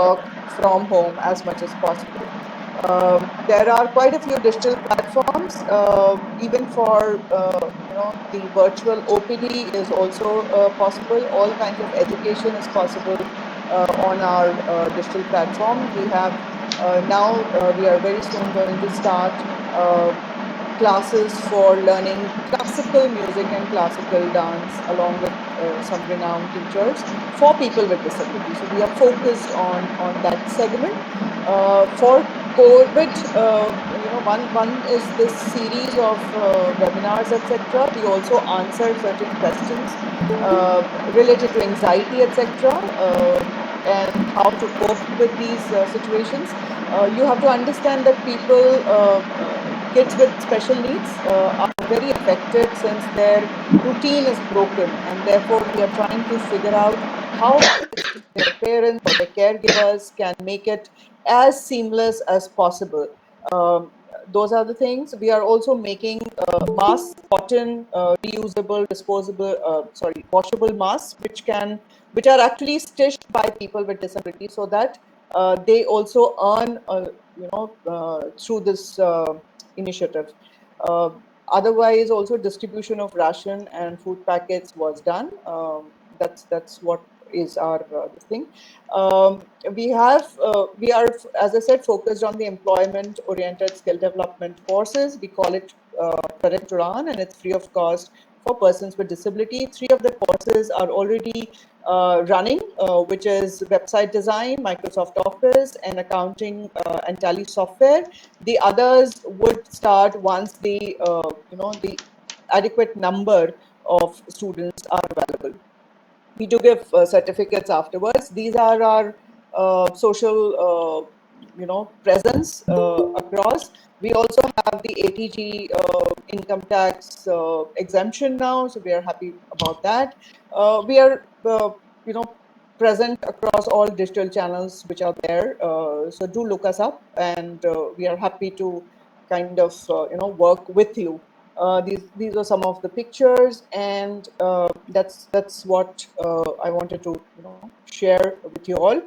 work from home as much as possible. There are quite a few digital platforms, even for the virtual OPD is also possible. All kinds of education is possible on our digital platform. We have now we are very soon going to start classes for learning classical music and classical dance along with some renowned teachers for people with disabilities. So we are focused on that segment. For COVID, one is this series of webinars, etc. We also answer certain questions related to anxiety, etc., and how to cope with these situations. You have to understand that kids with special needs are very affected since their routine is broken, and therefore we are trying to figure out how best their parents or their caregivers can make it as seamless as possible. Those are the things. We are also making masks, cotton, reusable, disposable, washable masks, which are actually stitched by people with disabilities, so that they also earn, through this initiative. Uh, Otherwise, also distribution of ration and food packets was done. That's what is our this thing. We are, as I said, focused on the employment-oriented skill development courses. We call it Current Udan, and it's free of cost for persons with disability. 3 of the courses are already running, which is website design, Microsoft Office, and accounting and tally software. The others would start once the adequate number of students are available. We do give certificates afterwards. These are our social presence across. We also have the ATG income tax exemption now, so we are happy about that. We are you know present across all digital channels which are there, so do look us up, and we are happy to kind of work with you. These are some of the pictures, and that's what I wanted to share with you all.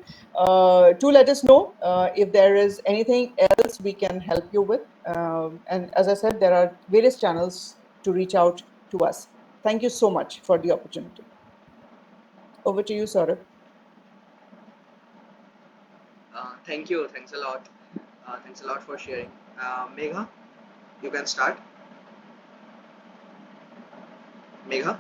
Do let us know if there is anything else we can help you with. And as I said, there are various channels to reach out to us. Thank you so much for the opportunity. Over to you, Saurabh. Thank you. Thanks a lot. Thanks a lot for sharing. Megha, you can start. Megha.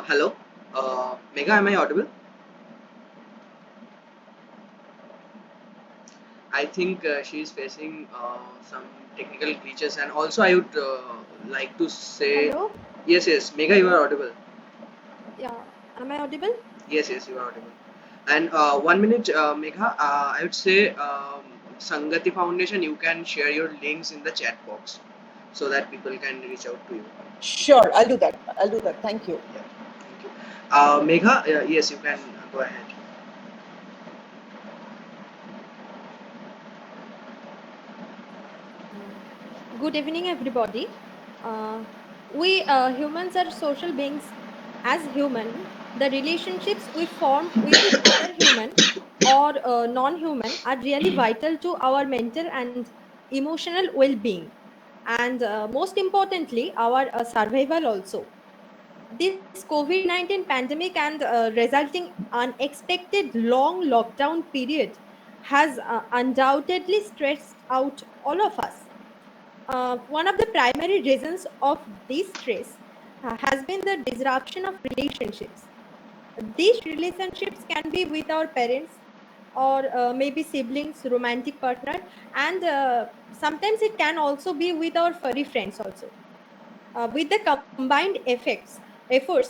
Hello. Megha, am I audible? I think she is facing some technical glitches, and also I would like to say, Hello? yes, yes, Megha, you are audible. Yeah. Am I audible? Yes, yes, you are audible. And 1 minute, Megha, I would say, Sangati Foundation, you can share your links in the chat box so that people can reach out to you. Sure, I'll do that. Thank you. Yeah, thank you. Megha, yes, you can go ahead. Good evening, everybody. We humans are social beings. As human, the relationships we form with the other human or non-human are really vital to our mental and emotional well-being, and most importantly, our survival also. This COVID-19 pandemic and resulting unexpected long lockdown period has undoubtedly stressed out all of us. One of the primary reasons of this stress has been the disruption of relationships. These relationships can be with our parents or maybe siblings, romantic partner, and sometimes it can also be with our furry friends also. With the combined efforts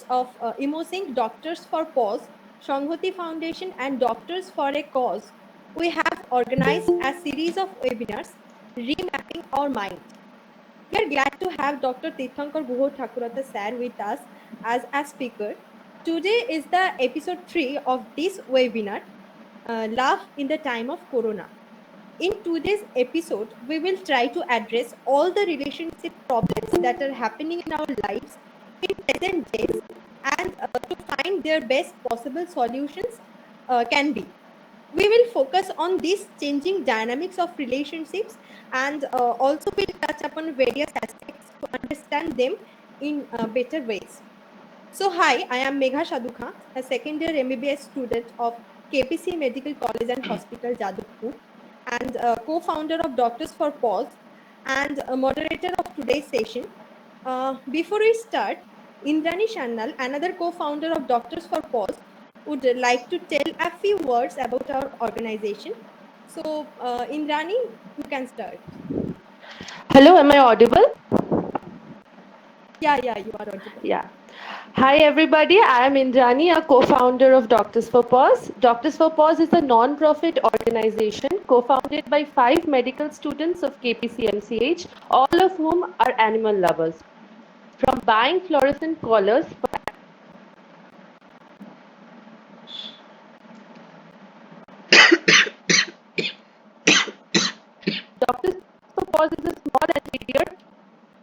of Imosync Doctors for Pause, Shanghati Foundation, and Doctors for a Cause, we have organized a series of webinars remapping our mind. We are glad to have Dr. Tirthankar Guho Thakurata sir with us as a speaker. Today is the episode 3 of this webinar, Love in the Time of Corona. In today's episode, we will try to address all the relationship problems that are happening in our lives in present days and to find their best possible solutions can be. We will focus on these changing dynamics of relationships and also will touch upon various aspects to understand them in better ways. So, hi, I am Megha Shadukha, a second year MBBS student of KPC Medical College and Hospital, Jadavpur, and co founder of Doctors for Pause and a moderator of today's session. Before we start, Indrani Shannal, another co founder of Doctors for Pause, would like to tell a few words about our organization. So, Indrani, you can start. Hello, am I audible? Yeah, you are audible. Yeah. Hi, everybody. I am Indrani, a co-founder of Doctors for Pause. Doctors for Pause is a non-profit organization co-founded by 5 medical students of KPCMCH, all of whom are animal lovers. From buying fluorescent collars for Doctors for Pause is a small endeavor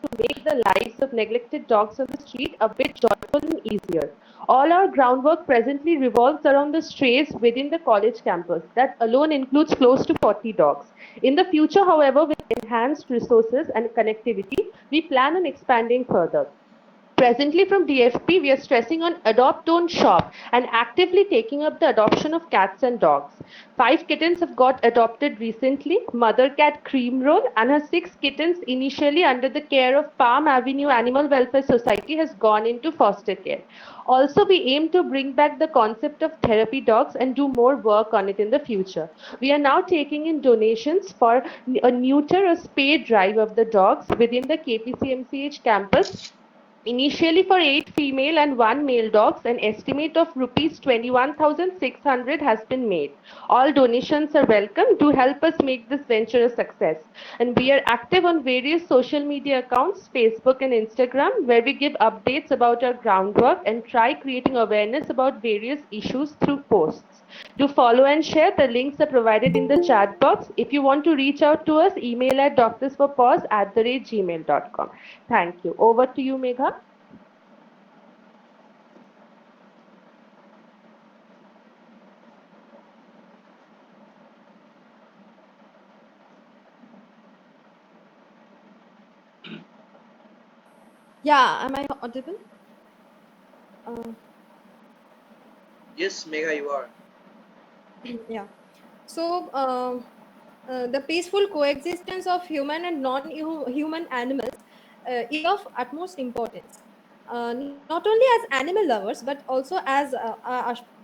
to make the lives of neglected dogs on the street a bit joyful and easier. All our groundwork presently revolves around the strays within the college campus. That alone includes close to 40 dogs. In the future, however, with enhanced resources and connectivity, we plan on expanding further. Presently from DFP, we are stressing on adopt, don't shop and actively taking up the adoption of cats and dogs. 5 kittens have got adopted recently. Mother cat Cream Roll and her 6 kittens initially under the care of Palm Avenue Animal Welfare Society has gone into foster care. Also, we aim to bring back the concept of therapy dogs and do more work on it in the future. We are now taking in donations for a neuter or spay drive of the dogs within the KPCMCH campus. Initially for 8 female and 1 male dogs, an estimate of rupees 21,600 has been made. All donations are welcome to help us make this venture a success. And we are active on various social media accounts, Facebook and Instagram, where we give updates about our groundwork and try creating awareness about various issues through posts. To follow and share, the links are provided in the chat box. If you want to reach out to us, email at doctorsforpause@gmail.com. Thank you. Over to you, Megha. Yeah, am I audible? Uh, Yes, Megha, you are. yeah. So, the peaceful coexistence of human and non-human animals is of utmost importance. Not only as animal lovers, but also as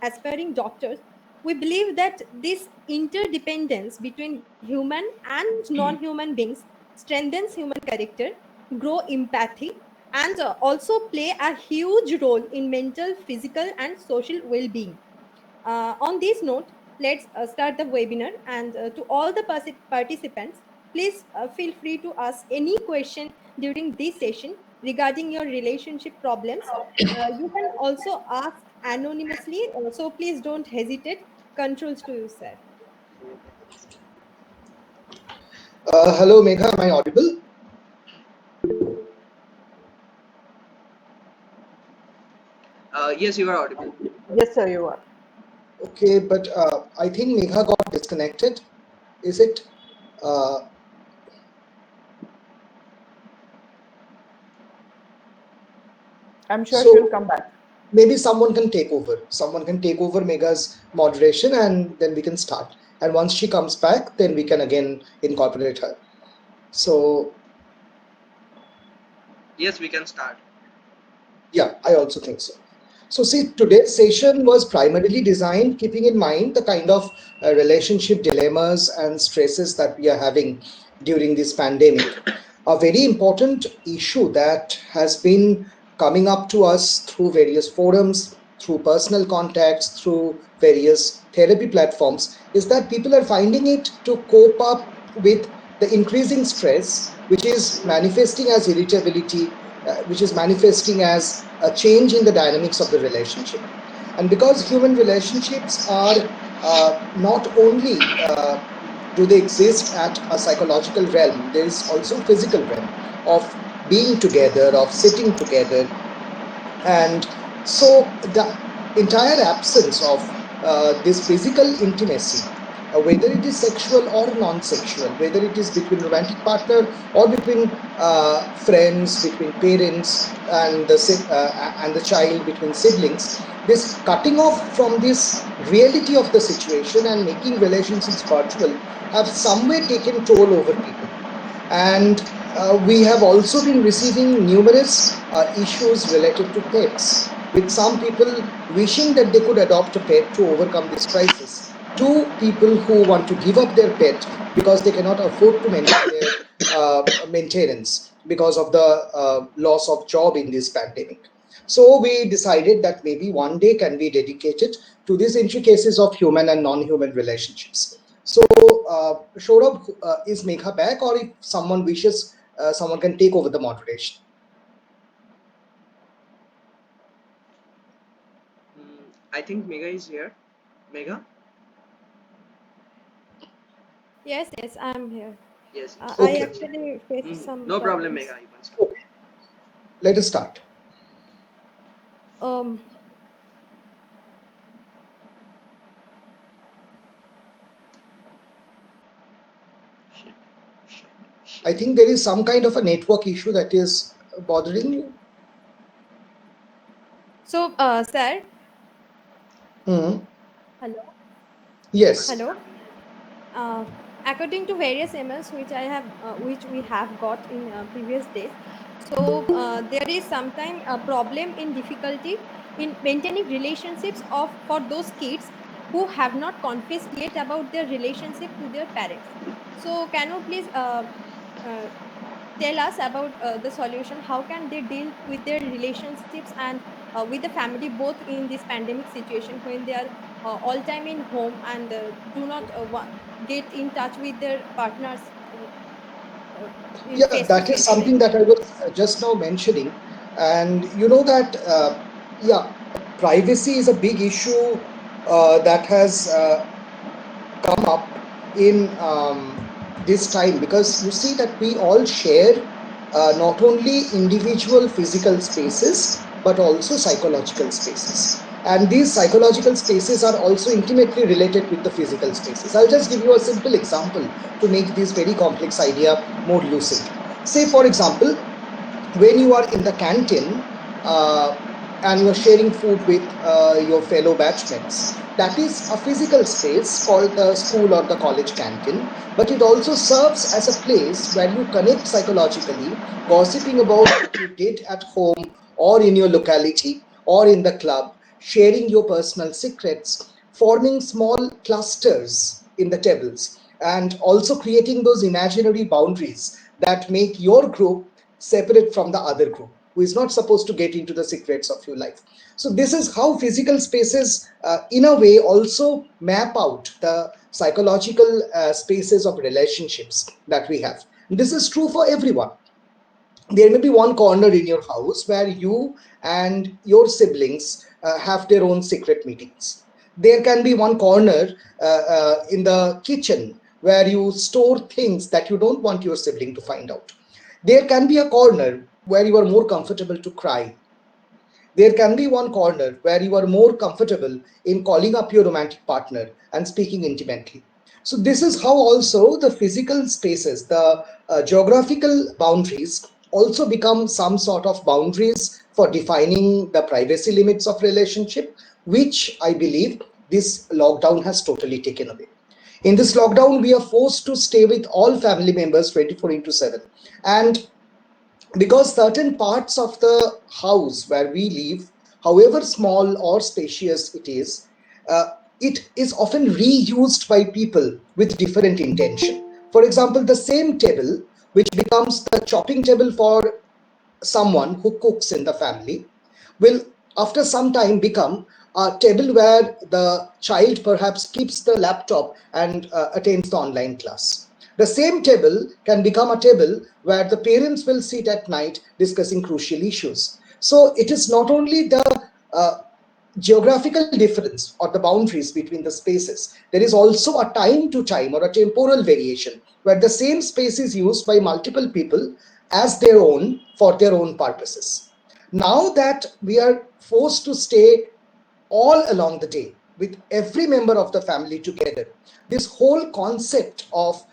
aspiring doctors, we believe that this interdependence between human and non-human beings strengthens human character, grow empathy, and also play a huge role in mental, physical, and social well-being. On this note, let's start the webinar. And to all the participants, please feel free to ask any question during this session regarding your relationship problems. You can also ask anonymously, so please don't hesitate. Controls to you, sir. Hello, Megha. Am I audible? Yes, you are audible. Yes, sir, you are. Okay, but I think Megha got disconnected. Is it? I'm sure So she'll come back. maybe someone can take over. Someone can take over Megha's moderation and then we can start. And once she comes back, then we can again incorporate her. So, Yes, we can start. yeah, I also think so. So see, today's session was primarily designed keeping in mind the kind of relationship dilemmas and stresses that we are having during this pandemic. A very important issue that has been coming up to us through various forums, through personal contacts, through various therapy platforms is that people are finding it to cope up with the increasing stress which is manifesting as irritability, which is manifesting as a change in the dynamics of the relationship. And because human relationships are not only do they exist at a psychological realm, there is also a physical realm of being together, of sitting together. And so the entire absence of this physical intimacy, whether it is sexual or non-sexual, whether it is between romantic partner or between friends, between parents and the child, between siblings, this cutting off from this reality of the situation and making relationships virtual have some way taken toll over people. And we have also been receiving numerous issues related to pets, with some people wishing that they could adopt a pet to overcome this crisis, to people who want to give up their pet because they cannot afford to maintain their maintenance because of the loss of job in this pandemic. So we decided that maybe one day can be dedicated to these intricacies of human and non-human relationships. So, Saurabh, is Megha back, or if someone wishes, someone can take over the moderation? I think Mega is here. Mega? Yes, I'm here. Yes, yes. I Okay, actually faced some No problem, problems. Mega. You can start. okay. Let us start. Um, Shit. Shit. Shit. I think there is some kind of a network issue that is bothering you. so, sir, Mhm. hello, Yes. hello. Uh, According to various emails which we have got in previous days, so there is sometimes a problem in difficulty in maintaining relationships of for those kids who have not confessed yet about their relationship to their parents. So can you please uh, tell us about the solution? How can they deal with their relationships and with the family both in this pandemic situation when they are all time in home and do not get in touch with their partners in Yeah, face to that is face? something that I was just now mentioning. And you know that, yeah, privacy is a big issue that has come up in this time, because you see that we all share not only individual physical spaces but also psychological spaces, and these psychological spaces are also intimately related with the physical spaces. I'll just give you a simple example to make this very complex idea more lucid. Say for example, when you are in the canteen uh, and you're sharing food with your fellow batchmates, that is a physical space called the school or the college canteen, but it also serves as a place where you connect psychologically, gossiping about what you did at home or in your locality or in the club, sharing your personal secrets, forming small clusters in the tables, and also creating those imaginary boundaries that make your group separate from the other group who is not supposed to get into the secrets of your life. So this is how physical spaces in a way also map out the psychological spaces of relationships that we have. This is true for everyone. There may be one corner in your house where you and your siblings have their own secret meetings. There can be one corner in the kitchen where you store things that you don't want your sibling to find out. There can be a corner where you are more comfortable to cry. There can be one corner where you are more comfortable in calling up your romantic partner and speaking intimately. So, this is how also the physical spaces, the geographical boundaries, also become some sort of boundaries for defining the privacy limits of relationship, which I believe this lockdown has totally taken away. In this lockdown, we are forced to stay with all family members 24 into 7. And because certain parts of the house where we live, however small or spacious uh, it is often reused by people with different intention. For example, the same table which becomes the chopping table for someone who cooks in the family will after some time become a table where the child perhaps keeps the laptop and attends the online class. The same table can become a table where the parents will sit at night discussing crucial issues. So it is not only the uh, geographical difference or the boundaries between the spaces. There is also a time to time or a temporal variation where the same space is used by multiple people as their own for their own purposes. Now that we are forced to stay all along the day with every member of the family together, this whole concept of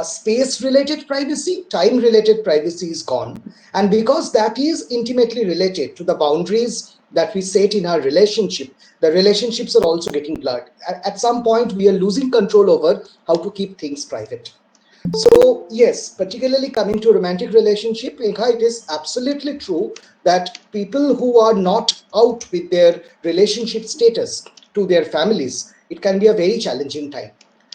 space related privacy, time related privacy is gone. And because that is intimately related to the boundaries that we set in our relationship, the relationships are also getting blurred. At some point, we are losing control over how to keep things private. So yes, particularly coming to romantic relationship, Megha, it is absolutely true that people who are not out with their relationship status to their families, it can be a very challenging time.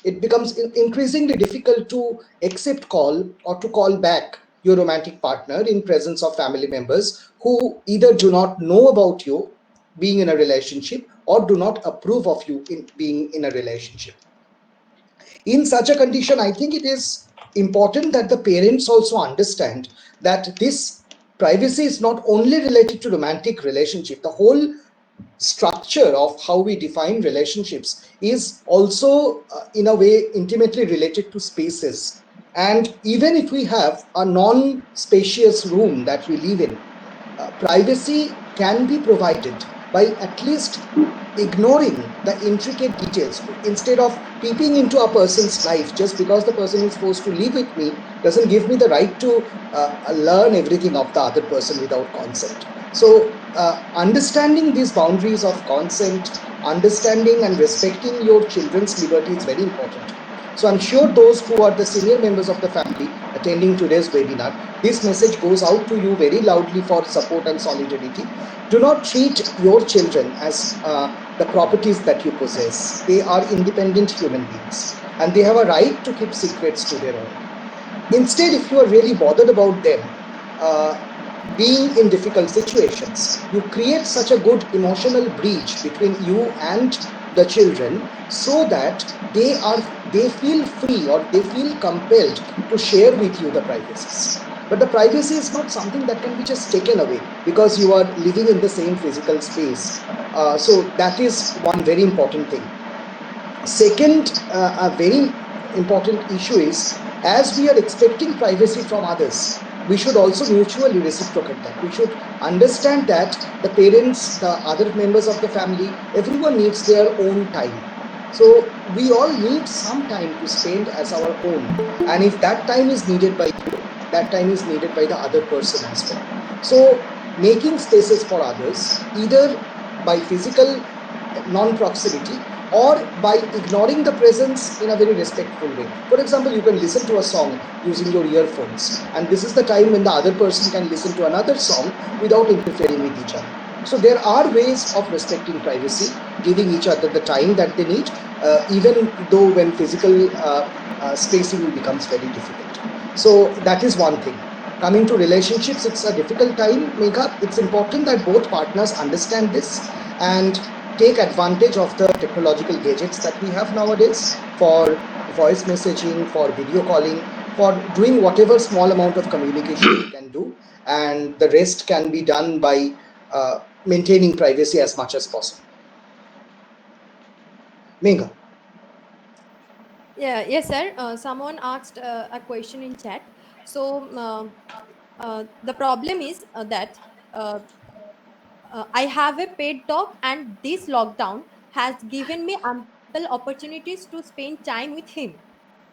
It becomes increasingly difficult to accept call or to call back your romantic partner in presence of family members who either do not know about you being in a relationship or do not approve of you in being in a relationship. In such a condition, I think it is important that the parents also understand that this privacy is not only related to romantic relationship. The whole structure of how we define relationships is also in a way intimately related to spaces. And even if we have a non-spacious room that we live in, privacy can be provided by at least ignoring the intricate details. Instead of peeping into a person's life just because the person is supposed to live with me doesn't give me the right to learn everything of the other person without consent. So understanding these boundaries of consent, understanding and respecting your children's liberty is very important. So I'm sure those who are the senior members of the family attending today's webinar, this message goes out to you very loudly for support and solidarity. Do not treat your children as the properties that you possess. They are independent human beings and they have a right to keep secrets to their own. Instead, if you are really bothered about them being in difficult situations, you create such a good emotional bridge between you and the children so that they feel free or they feel compelled to share with you the privacies. But the privacy is not something that can be just taken away because you are living in the same physical space. So that is one very important thing. Second, a very important issue is as we are expecting privacy from others, we should also mutually reciprocate that. We should understand that the parents, the other members of the family, everyone needs their own time. So we all need some time to spend as our own. And if that time is needed by you, that time is needed by the other person as well. So making spaces for others, either by physical non-proximity or by ignoring the presence in a very respectful way. For example, you can listen to a song using your earphones, and this is the time when the other person can listen to another song without interfering with each other. So there are ways of respecting privacy, giving each other the time that they need, even though when physical spacing becomes very difficult. So that is one thing. Coming to relationships, it's a difficult time, Megha. It's important that both partners understand this and take advantage of the technological gadgets that we have nowadays for voice messaging, for video calling, for doing whatever small amount of communication we can do, and the rest can be done by maintaining privacy as much as possible. Megha. Yeah, yes, sir. Someone asked a question in chat. So the problem is that uh, I have a pet dog, and this lockdown has given me ample opportunities to spend time with him.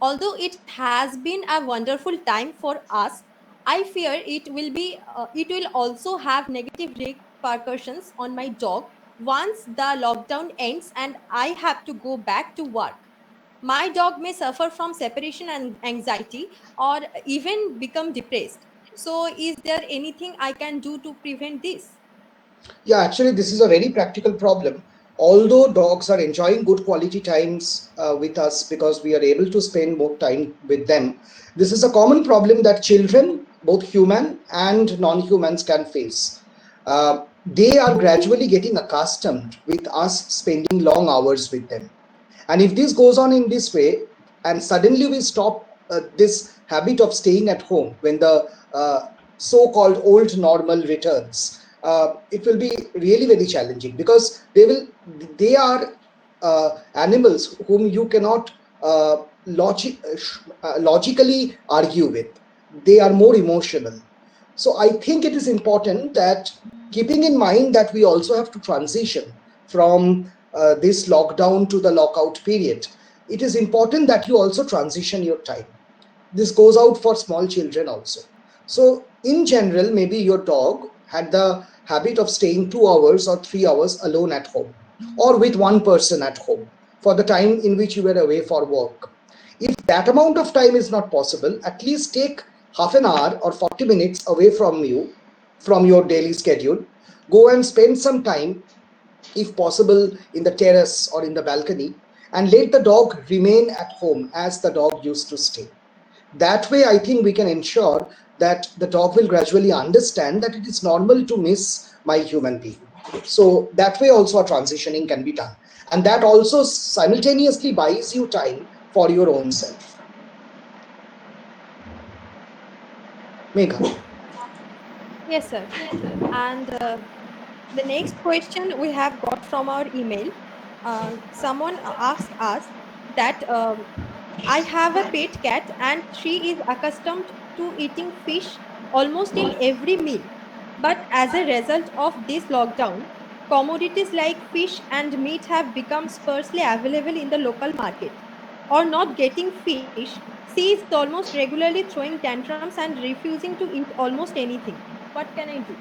Although it has been a wonderful time for us, I fear it will also have negative repercussions on my dog once the lockdown ends and I have to go back to work. My dog may suffer from separation and anxiety or even become depressed. So, is there anything I can do to prevent this? Yeah, actually, this is a very practical problem. Although dogs are enjoying good quality times with us because we are able to spend more time with them, this is a common problem that children, both human and non humans, can face. They are gradually getting accustomed with us spending long hours with them. And if this goes on in this way, and suddenly we stop this habit of staying at home when the so-called old normal returns, it will be really very challenging, because they are animals whom you cannot logically argue with. They are more emotional. So I think it is important that, keeping in mind that we also have to transition from this lockdown to the lockout period, it is important that you also transition your time. This goes out for small children also. So in general, maybe your dog had the habit of staying 2 hours or 3 hours alone at home, or with one person at home, for the time in which you were away for work. If that amount of time is not possible, at least take half an hour or 40 minutes away from you, from your daily schedule. Go and spend some time, if possible, in the terrace or in the balcony, and let the dog remain at home as the dog used to stay. That way, I think we can ensure that the dog will gradually understand that it is normal to miss my human being. So that way also a transitioning can be done. And that also simultaneously buys you time for your own self. Megha. Yes, sir. And the next question we have got from our email. Someone asked us that I have a pet cat and she is accustomed to eating fish almost in every meal. But as a result of this lockdown, commodities like fish and meat have become sparsely available in the local market. Or not getting fish, she is almost regularly throwing tantrums and refusing to eat almost anything. What can I do?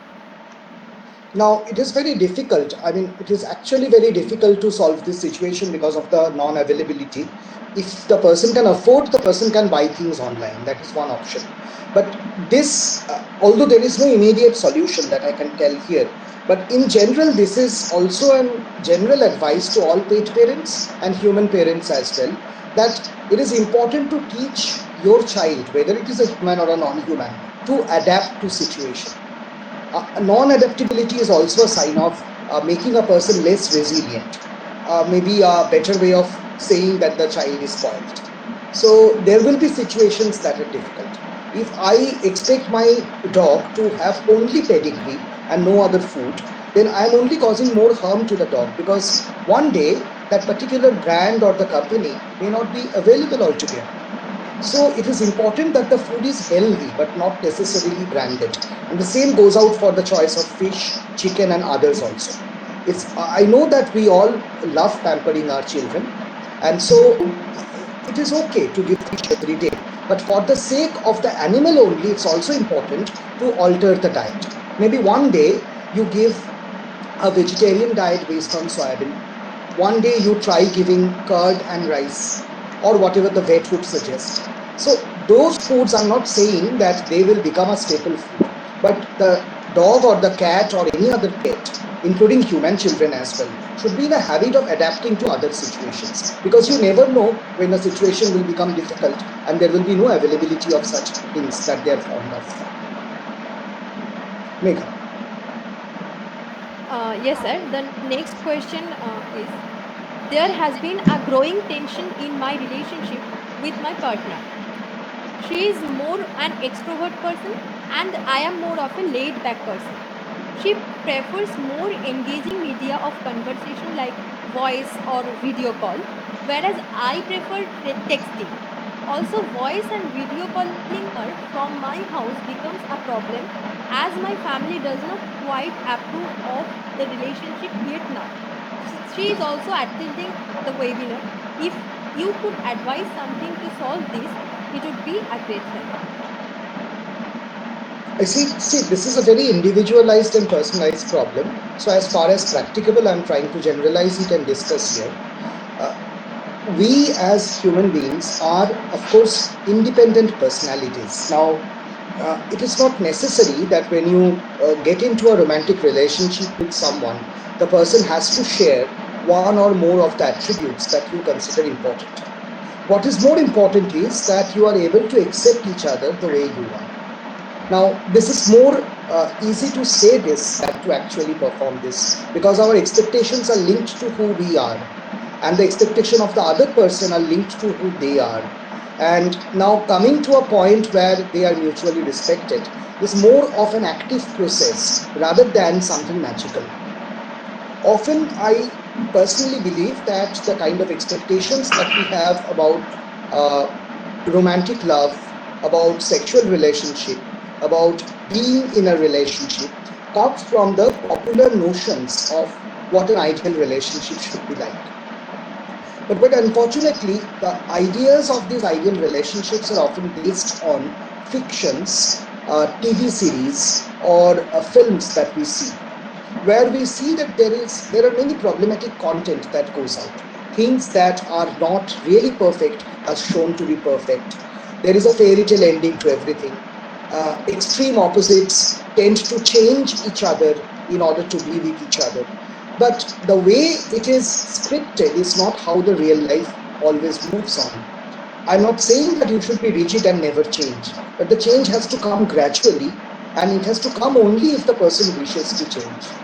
Now, it is very difficult. I mean, it is actually very difficult to solve this situation because of the non availability. If the person can afford, the person can buy things online. That is one option. But this, although there is no immediate solution that I can tell here, but in general, this is also a general advice to all pet parents and human parents as well, that it is important to teach your child, whether it is a human or a non human, to adapt to situation. Non-adaptability is also a sign of making a person less resilient. Maybe a better way of saying that the child is spoiled. So there will be situations that are difficult. If I expect my dog to have only pedigree and no other food, then I am only causing more harm to the dog, because one day that particular brand or the company may not be available altogether. So it is important that the food is healthy but not necessarily branded. And the same goes out for the choice of fish, chicken, and others also. I know that we all love pampering our children, and so it is okay to give fish every day. But for the sake of the animal only, it's also important to alter the diet. Maybe one day you give a vegetarian diet based on soybean. One day you try giving curd and rice, or whatever the vet would suggest. So those foods, I'm not saying that they will become a staple food, but the dog or the cat or any other pet, including human children as well, should be in a habit of adapting to other situations, because you never know when a situation will become difficult and there will be no availability of such things that they are fond of. Megha. Yes, sir. The next question is, there has been a growing tension in my relationship with my partner. She is more an extrovert person and I am more of a laid back person. She prefers more engaging media of conversation like voice or video call, whereas I prefer texting. Also, voice and video calling her from my house becomes a problem as my family does not quite approve of the relationship yet now. She is also attending the webinar. If you could advise something to solve this, it would be a great help. I see, this is a very individualized and personalized problem. So as far as practicable, I'm trying to generalize it and discuss here. Uh, we as human beings are, of course, independent personalities. Now, it is not necessary that when you get into a romantic relationship with someone, the person has to share one or more of the attributes that you consider important. What is more important is that you are able to accept each other the way you are. Now, this is more easy to say this than to actually perform this, because our expectations are linked to who we are, and the expectation of the other person are linked to who they are. And now coming to a point where they are mutually respected is more of an active process rather than something magical. Often I personally believe that the kind of expectations that we have about uh, romantic love, about sexual relationship, about being in a relationship comes from the popular notions of what an ideal relationship should be like. But unfortunately, the ideas of these ideal relationships are often based on fictions, TV series, or films that we see, where we see that there are many problematic content that goes out, things that are not really perfect are shown to be perfect. There is a fairy tale ending to everything. Extreme opposites tend to change each other in order to be with each other, but the way it is scripted is not how the real life always moves on. I'm not saying that you should be rigid and never change, but the change has to come gradually, and it has to come only if the person wishes to change.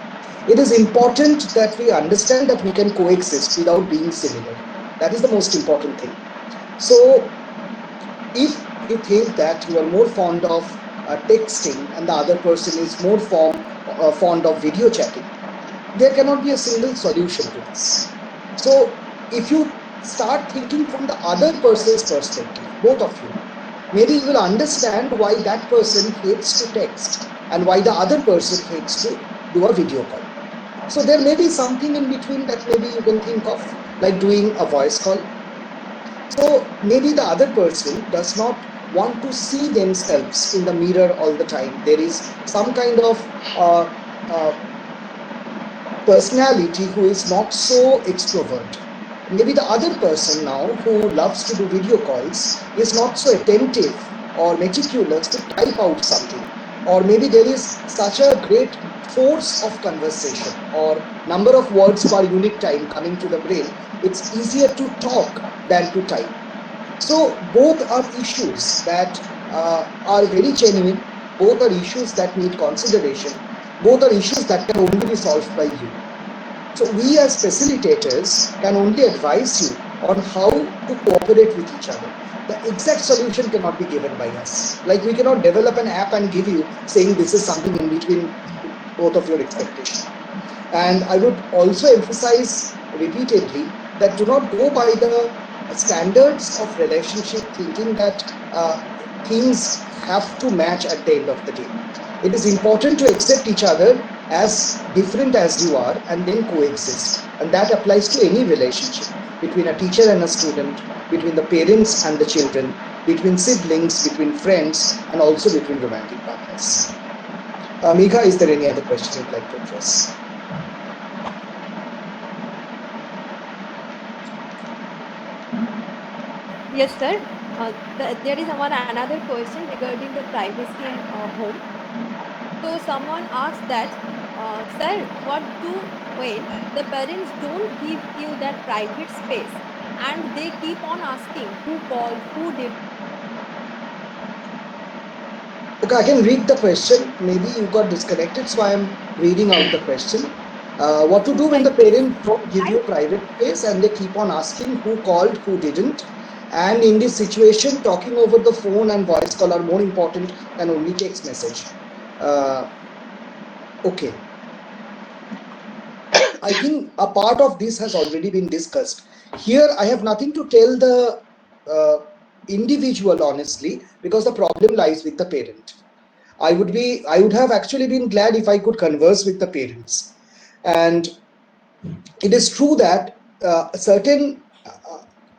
It is important that we understand that we can coexist without being similar. That is the most important thing. So, if you think that you are more fond of texting and the other person is more fond of video chatting, there cannot be a single solution to this. So, if you start thinking from the other person's perspective, both of you, maybe you will understand why that person hates to text and why the other person hates to do a video call. So there may be something in between that maybe you can think of, like doing a voice call. So maybe the other person does not want to see themselves in the mirror all the time. There is some kind of uh, uh, personality who is not so extrovert. Maybe the other person now who loves to do video calls is not so attentive or meticulous to type out something. Or maybe there is such a great force of conversation or number of words per unit time coming to the brain. It's easier to talk than to type. So both are issues that are very genuine. Both are issues that need consideration. Both are issues that can only be solved by you. So we as facilitators can only advise you on how to cooperate with each other. The exact solution cannot be given by us. Like we cannot develop an app and give you saying this is something in between both of your expectation. And I would also emphasize repeatedly that do not go by the standards of relationship thinking that things have to match at the end of the day. It is important to accept each other as different as you are and then coexist. And that applies to any relationship between a teacher and a student, between the parents and the children, between siblings, between friends, and also between romantic partners. Megha, is there any other question you'd like to address? Yes, sir. There is another question regarding the privacy in home. So someone asked that, sir, what do when the parents don't give you that private space and they keep on asking who called, who did. Okay, I can read the question. Maybe you got disconnected, so I am reading out the question. What to do when the Like this, parents don't give you private space and they keep on asking who called, who didn't? And in this situation, talking over the phone and voice call are more important than only text message. Uh, okay, I think a part of this has already been discussed. Here, I have nothing to tell the uh, individual honestly because the problem lies with the parent. I would have actually been glad if I could converse with the parents. And it is true that certain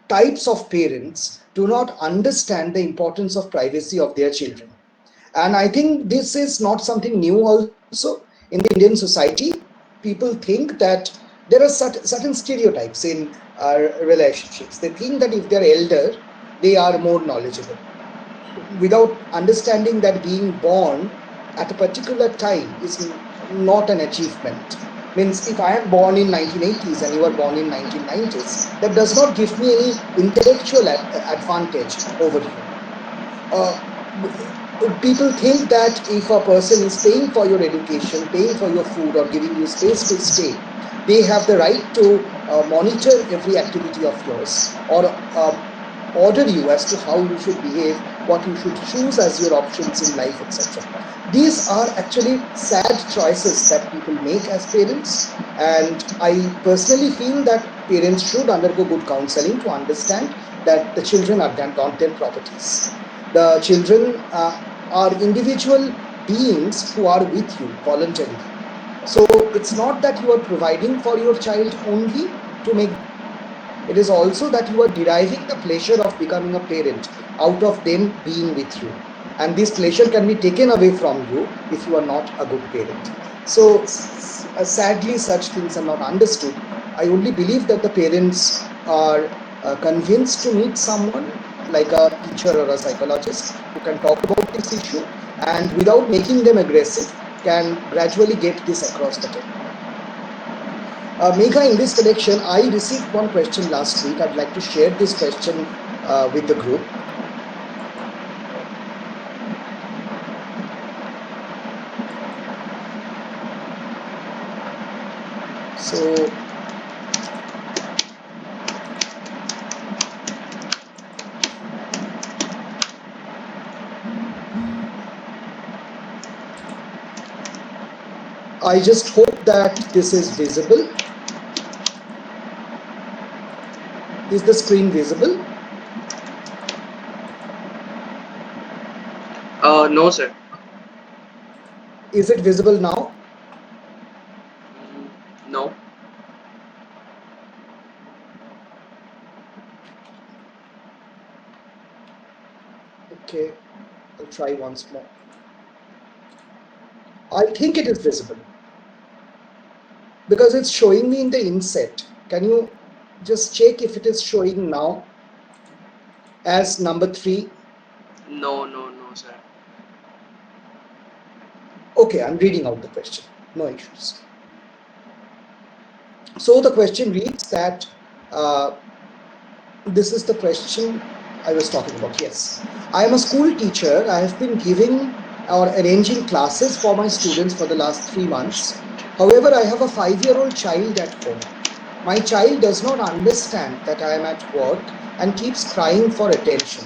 types of parents do not understand the importance of privacy of their children. And I think this is not something new also. In the Indian society, people think that there are certain stereotypes in relationships. They think that if they're elder, they are more knowledgeable without understanding that being born at a particular time is not an achievement. Means if I am born in 1980s and you are born in 1990s, that does not give me any intellectual advantage over you. uh, People think that if a person is paying for your education, paying for your food, or giving you space to stay, they have the right to monitor every activity of yours, or order you as to how you should behave, what you should choose as your options in life, etc. These are actually sad choices that people make as parents, and I personally feel that parents should undergo good counseling to understand that the children are not their properties. The children are individual beings who are with you voluntarily. So it's not that you are providing for your child only to make, it is also that you are deriving the pleasure of becoming a parent out of them being with you. And this pleasure can be taken away from you if you are not a good parent. So sadly, such things are not understood. I only believe that the parents are convinced to meet someone like a teacher or a psychologist who can talk about this issue, and without making them aggressive, can gradually get this across the table. Megha, in this connection, I received one question last week. I'd like to share this question with the group. So, I just hope that this is visible. Is the screen visible? No, sir. Is it visible now? No. Okay, I'll try once more. I think it is visible because it's showing me in the inset. Can you just check if it is showing now as number 3? No, sir. Okay, I'm reading out the question. No issues. So the question reads that this is the question I was talking about. Yes, I am a school teacher. I have been giving or arranging classes for my students for the last 3 months. However, I have a 5-year-old child at home. My child does not understand that I am at work and keeps crying for attention.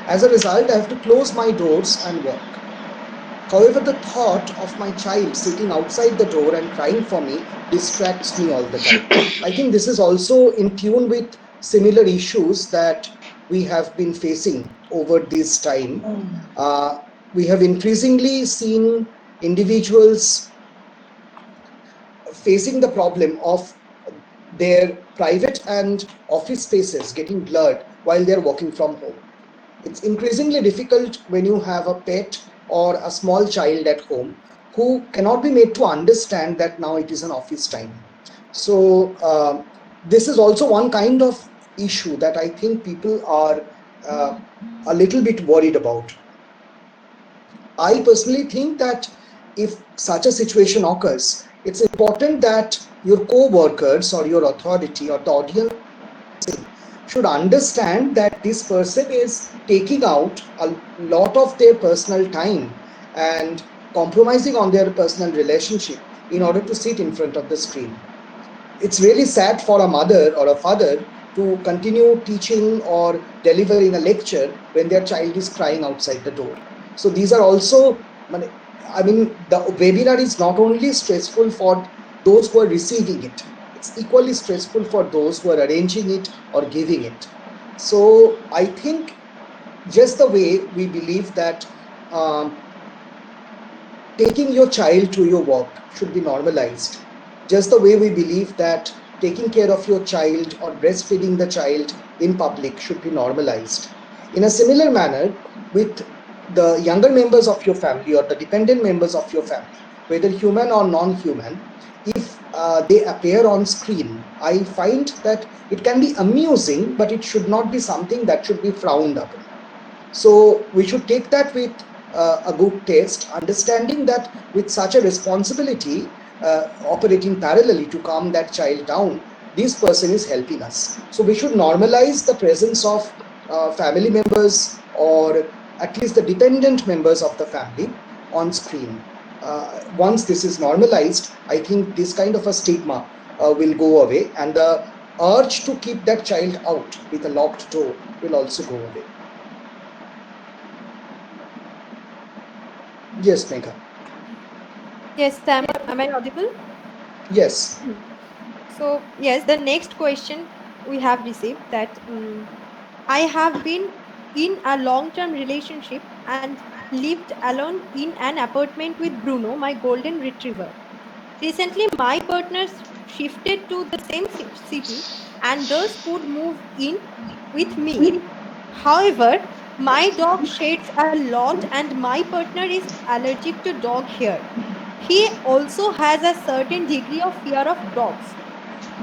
As a result, I have to close my doors and work. However, the thought of my child sitting outside the door and crying for me distracts me all the time. I think this is also in tune with similar issues that we have been facing over this time. Uh, we have increasingly seen individuals facing the problem of their private and office spaces getting blurred while they're working from home. It's increasingly difficult when you have a pet or a small child at home who cannot be made to understand that now it is an office time. So this is also one kind of issue that I think people are uh, a little bit worried about. I personally think that if such a situation occurs, it's important that your co-workers or your authority or the audience should understand that this person is taking out a lot of their personal time and compromising on their personal relationship in order to sit in front of the screen. It's really sad for a mother or a father to continue teaching or delivering a lecture when their child is crying outside the door. So these are also, I mean, the webinar is not only stressful for those who are receiving it, it's equally stressful for those who are arranging it or giving it. So I think just the way we believe that taking your child to your work should be normalized, just the way we believe that taking care of your child or breastfeeding the child in public should be normalized. In a similar manner, with the younger members of your family or the dependent members of your family, whether human or non-human, if they appear on screen, I find that it can be amusing, but it should not be something that should be frowned upon. So we should take that with a good taste, understanding that with such a responsibility operating parallelly to calm that child down, this person is helping us. So we should normalize the presence of family members or at least the dependent members of the family on screen. Once this is normalized, I think this kind of a stigma will go away, and the urge to keep that child out with a locked door will also go away. Yes, Megha. Yes, Sam, am I audible? Yes. So, yes, the next question we have received that I have been in a long term relationship and lived alone in an apartment with Bruno, my golden retriever. Recently, my partners shifted to the same city and thus could move in with me. However, my dog sheds a lot and my partner is allergic to dog hair. He also has a certain degree of fear of dogs.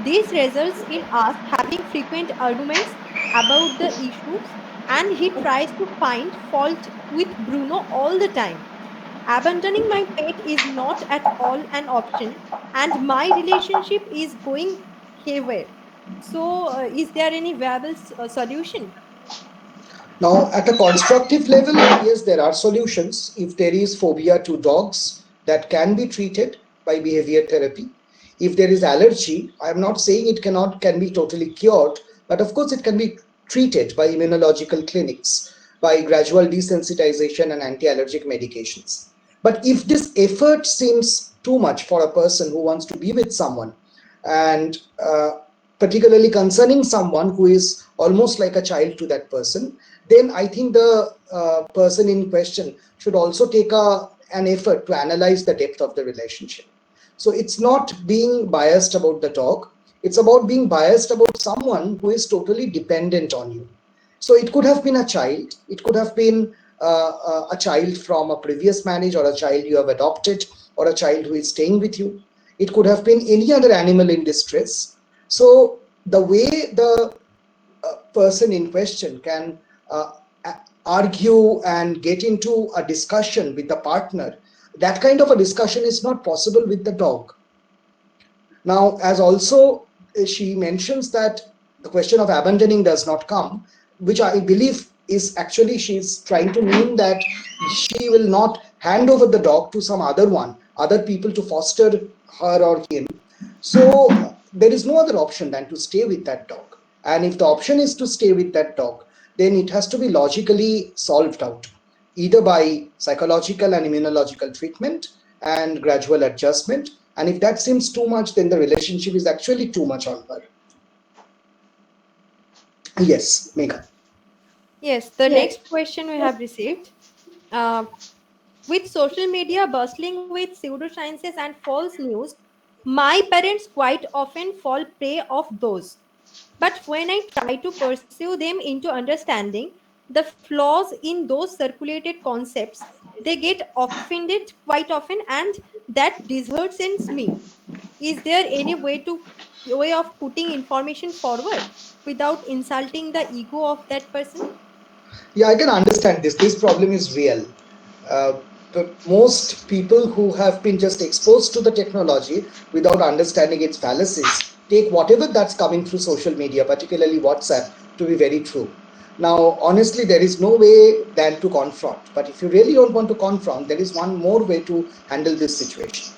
This results in us having frequent arguments about the issues, and he tries to find fault with Bruno all the time. Abandoning my pet is not at all an option, and my relationship is going haywire. So, is there any viable solution? Now, at a constructive level, yes, there are solutions. If there is phobia to dogs, that can be treated by behavior therapy. If there is allergy, I am not saying it can be totally cured, but of course it can be treated by immunological clinics, by gradual desensitization and anti-allergic medications. But if this effort seems too much for a person who wants to be with someone, and particularly concerning someone who is almost like a child to that person, then I think the person in question should also take an effort to analyze the depth of the relationship. So it's not being biased about the dog, it's about being biased about someone who is totally dependent on you. So it could have been a child, it could have been a child from a previous marriage, or a child you have adopted, or a child who is staying with you. It could have been any other animal in distress. So the way the person in question can uh, argue and get into a discussion with the partner, that kind of a discussion is not possible with the dog. Now, as also she mentions that the question of abandoning does not come, which I believe is actually she's trying to mean that she will not hand over the dog to some other one, other people to foster her or him. So there is no other option than to stay with that dog. And if the option is to stay with that dog, then it has to be logically solved out, either by psychological and immunological treatment and gradual adjustment. And if that seems too much, then the relationship is actually too much on her. Yes, Megha. Yes, the next question we have received. Uh, with social media bustling with pseudosciences and false news, my parents quite often fall prey of those. But when I try to pursue them into understanding the flaws in those circulated concepts, they get offended quite often, and that disheartens me. Is there any way of putting information forward without insulting the ego of that person? Yeah, I can understand this. This problem is real. Uh, but most people who have been just exposed to the technology without understanding its fallacies take whatever that's coming through social media, particularly WhatsApp, to be very true. Now, honestly, there is no way than to confront. But if you really don't want to confront, there is one more way to handle this situation.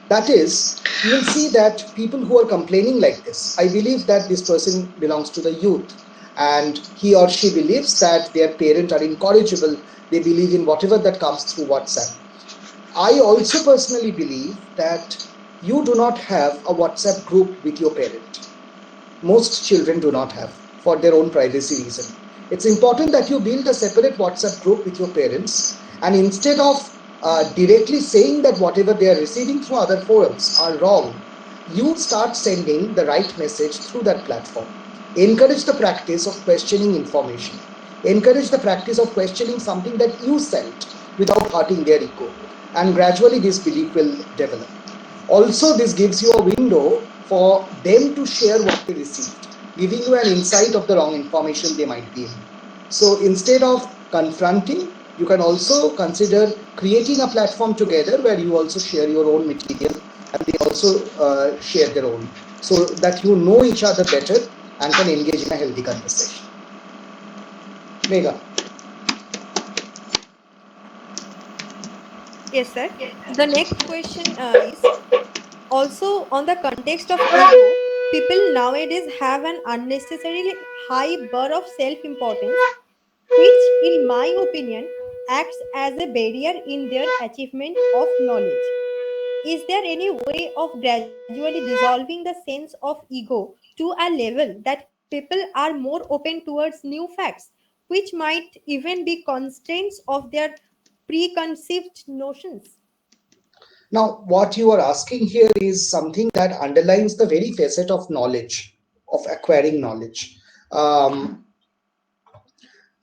That is, you will see that people who are complaining like this, I believe that this person belongs to the youth, and he or she believes that their parents are incorrigible. They believe in whatever that comes through WhatsApp. I also personally believe that you do not have a WhatsApp group with your parent. Most children do not have, for their own privacy reason. It's important that you build a separate WhatsApp group with your parents, and instead of directly saying that whatever they are receiving through other forums are wrong, you start sending the right message through that platform. Encourage the practice of questioning information. Encourage the practice of questioning something that you sent without hurting their ego. And gradually this belief will develop. Also, this gives you a window for them to share what they received, giving you an insight of the wrong information they might be in. So instead of confronting, you can also consider creating a platform together where you also share your own material and they also share their own, so that you know each other better and can engage in a healthy conversation. Megha. Yes, sir. The next question is also on the context of ego. People nowadays have an unnecessarily high bar of self importance, which, in my opinion, acts as a barrier in their achievement of knowledge. Is there any way of gradually dissolving the sense of ego to a level that people are more open towards new facts, which might even be constraints of their preconceived notions? Now, what you are asking here is something that underlines the very facet of knowledge, of acquiring knowledge. Um,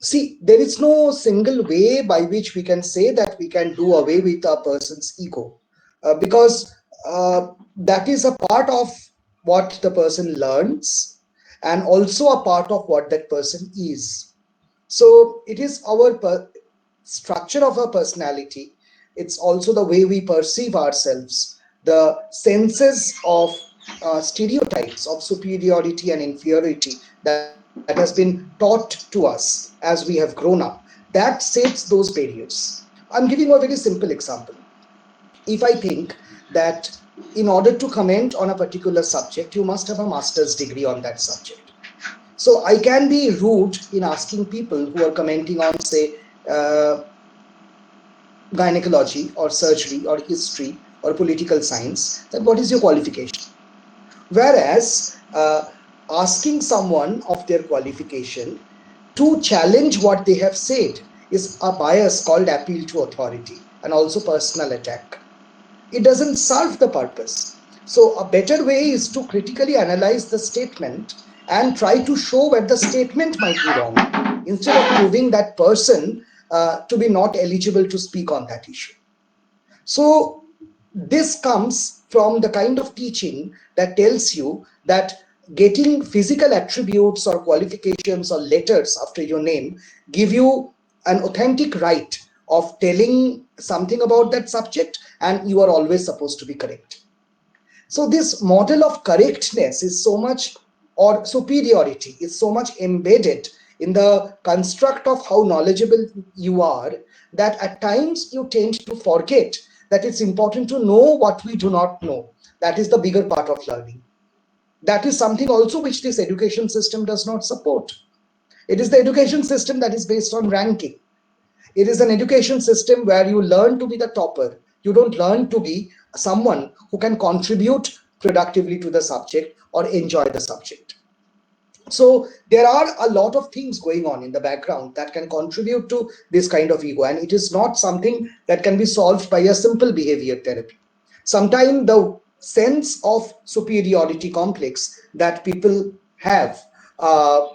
See, there is no single way by which we can say that we can do away with a person's ego, because that is a part of what the person learns and also a part of what that person is. So it is our structure of our personality. It's also the way we perceive ourselves, the senses of stereotypes of superiority and inferiority that has been taught to us as we have grown up. That sets those barriers. I'm giving you a very simple example. If I think that in order to comment on a particular subject, you must have a master's degree on that subject. So I can be rude in asking people who are commenting on, say, gynecology or surgery or history or political science, that what is your qualification? Whereas asking someone of their qualification to challenge what they have said is a bias called appeal to authority and also personal attack. It doesn't serve the purpose. So, a better way is to critically analyze the statement and try to show where the statement might be wrong instead of proving that person to be not eligible to speak on that issue. So, this comes from the kind of teaching that tells you that getting physical attributes or qualifications or letters after your name give you an authentic right of telling something about that subject, and you are always supposed to be correct. So this model of correctness is so much, or superiority is so much embedded in the construct of how knowledgeable you are, that at times you tend to forget that it's important to know what we do not know. That is the bigger part of learning. That is something also which this education system does not support. It is the education system that is based on ranking. It is an education system where you learn to be the topper. You don't learn to be someone who can contribute productively to the subject or enjoy the subject. So there are a lot of things going on in the background that can contribute to this kind of ego, and it is not something that can be solved by a simple behavior therapy. Sometimes the sense of superiority complex that people have uh,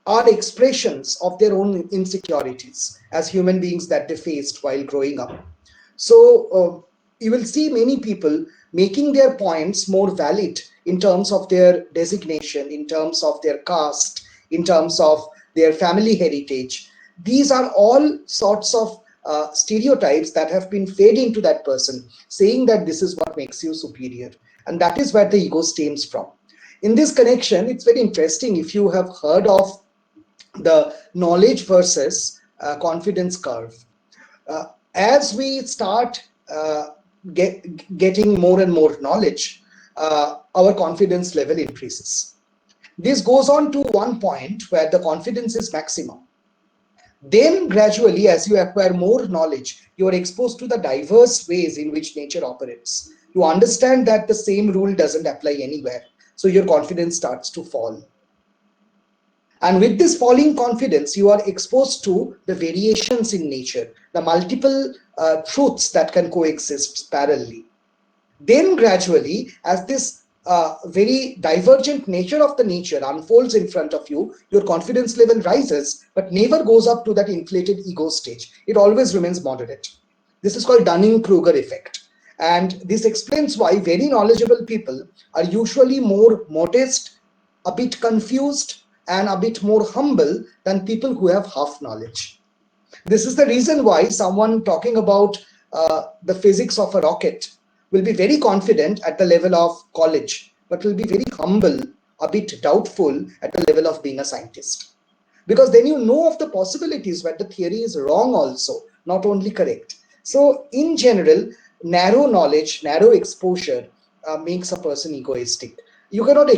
are expressions of their own insecurities as human beings that they faced while growing up. So you will see many people making their points more valid in terms of their designation, in terms of their caste, in terms of their family heritage. These are all sorts of stereotypes that have been fed into that person, saying that this is what makes you superior. And that is where the ego stems from. In this connection, it's very interesting if you have heard of the knowledge versus confidence curve. As we start getting more and more knowledge, our confidence level increases. This goes on to one point where the confidence is maximum. Then gradually, as you acquire more knowledge, you are exposed to the diverse ways in which nature operates. You understand that the same rule doesn't apply anywhere. So your confidence starts to fall. And with this falling confidence, you are exposed to the variations in nature, the multiple truths that can coexist parallelly. Then gradually, as this very divergent nature of the nature unfolds in front of you, your confidence level rises, but never goes up to that inflated ego stage. It always remains moderate. This is called Dunning-Kruger effect. And this explains why very knowledgeable people are usually more modest, a bit confused, and a bit more humble than people who have half knowledge. This is the reason why someone talking about the physics of a rocket will be very confident at the level of college, but will be very humble, a bit doubtful at the level of being a scientist. Because then you know of the possibilities where the theory is wrong also, not only correct. So in general, narrow knowledge, narrow exposure makes a person egoistic. you cannot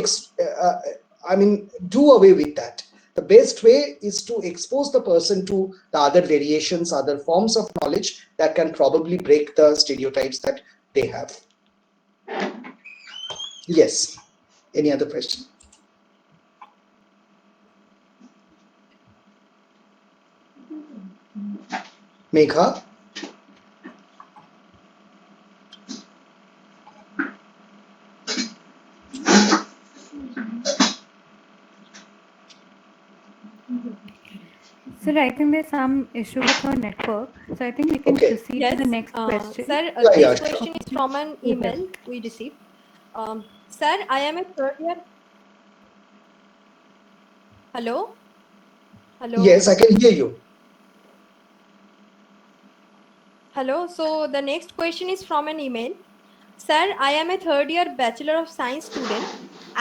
do away with that. The best way is to expose the person to the other variations, other forms of knowledge that can probably break the stereotypes that they have. Yes. Any other question? Megha? Sir, I think there's some issue with our network. So I think we can Okay. proceed to the Yes, next question. sir, Yeah, this yeah, sure. question is from an email we received. Sir, I am a third year. Hello? Hello? Yes, I can hear you. Hello. So the next question is from an email. Sir, I am a third year Bachelor of Science student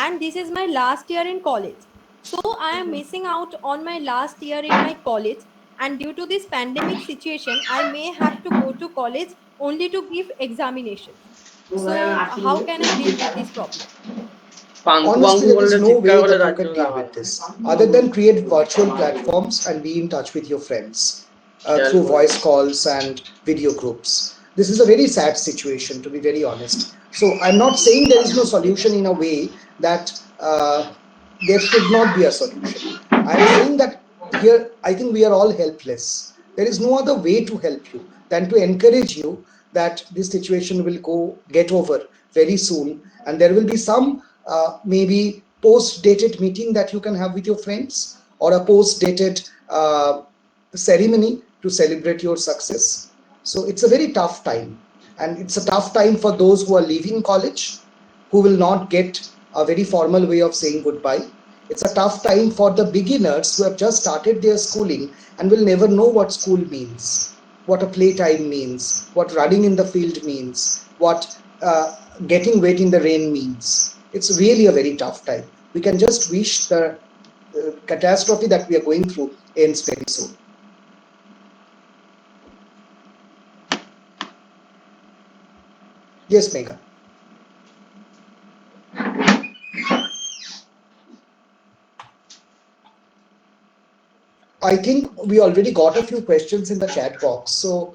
and this is my last year in college. So I am missing out on my last year in my college, and due to this pandemic situation, I may have to go to college only to give examinations. So how can I deal with this problem? Honestly, there is no way that you can deal with this other than create virtual platforms and be in touch with your friends through voice calls and video groups. This is a very sad situation, to be very honest. So I'm not saying there is no solution in a way that there should not be a solution. I'm saying that here I think we are all helpless. There is no other way to help you than to encourage you that this situation will get over very soon, and there will be some maybe post-dated meeting that you can have with your friends, or a post-dated ceremony to celebrate your success. So it's a very tough time, and it's a tough time for those who are leaving college, who will not get a very formal way of saying goodbye. It's a tough time for the beginners who have just started their schooling and will never know what school means, what a playtime means, what running in the field means, what getting wet in the rain means. It's really a very tough time. We can just wish the catastrophe that we are going through ends very soon. Yes, Megha. I think we already got a few questions in the chat box. So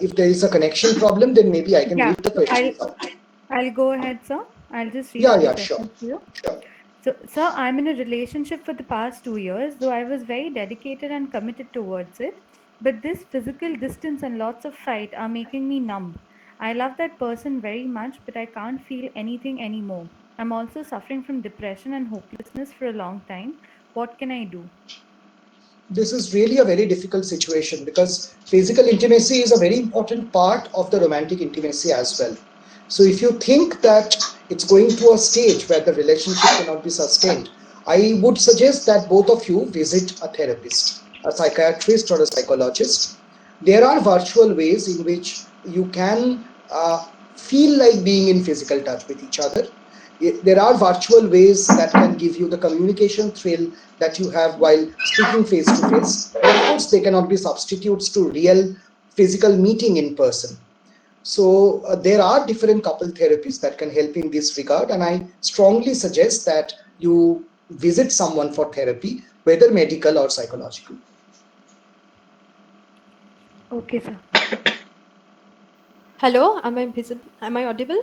if there is a connection problem, then maybe I can Yeah, read the so questions out. I'll go ahead, sir. I'll just read Yeah, out the yeah, sure. questions to you. Sure. So, sir, I'm in a relationship for the past 2 years, though I was very dedicated and committed towards it. But this physical distance and lots of fight are making me numb. I love that person very much, but I can't feel anything anymore. I'm also suffering from depression and hopelessness for a long time. What can I do? This is really a very difficult situation because physical intimacy is a very important part of the romantic intimacy as well. So if you think that it's going to a stage where the relationship cannot be sustained, I would suggest that both of you visit a therapist, a psychiatrist or a psychologist. There are virtual ways in which you can feel like being in physical touch with each other. There are virtual ways that can give you the communication thrill that you have while speaking face to face. But of course, they cannot be substitutes to real physical meeting in person. So there are different couple therapies that can help in this regard, and I strongly suggest that you visit someone for therapy, whether medical or psychological. Okay, sir. Hello, am I visible? Am I audible?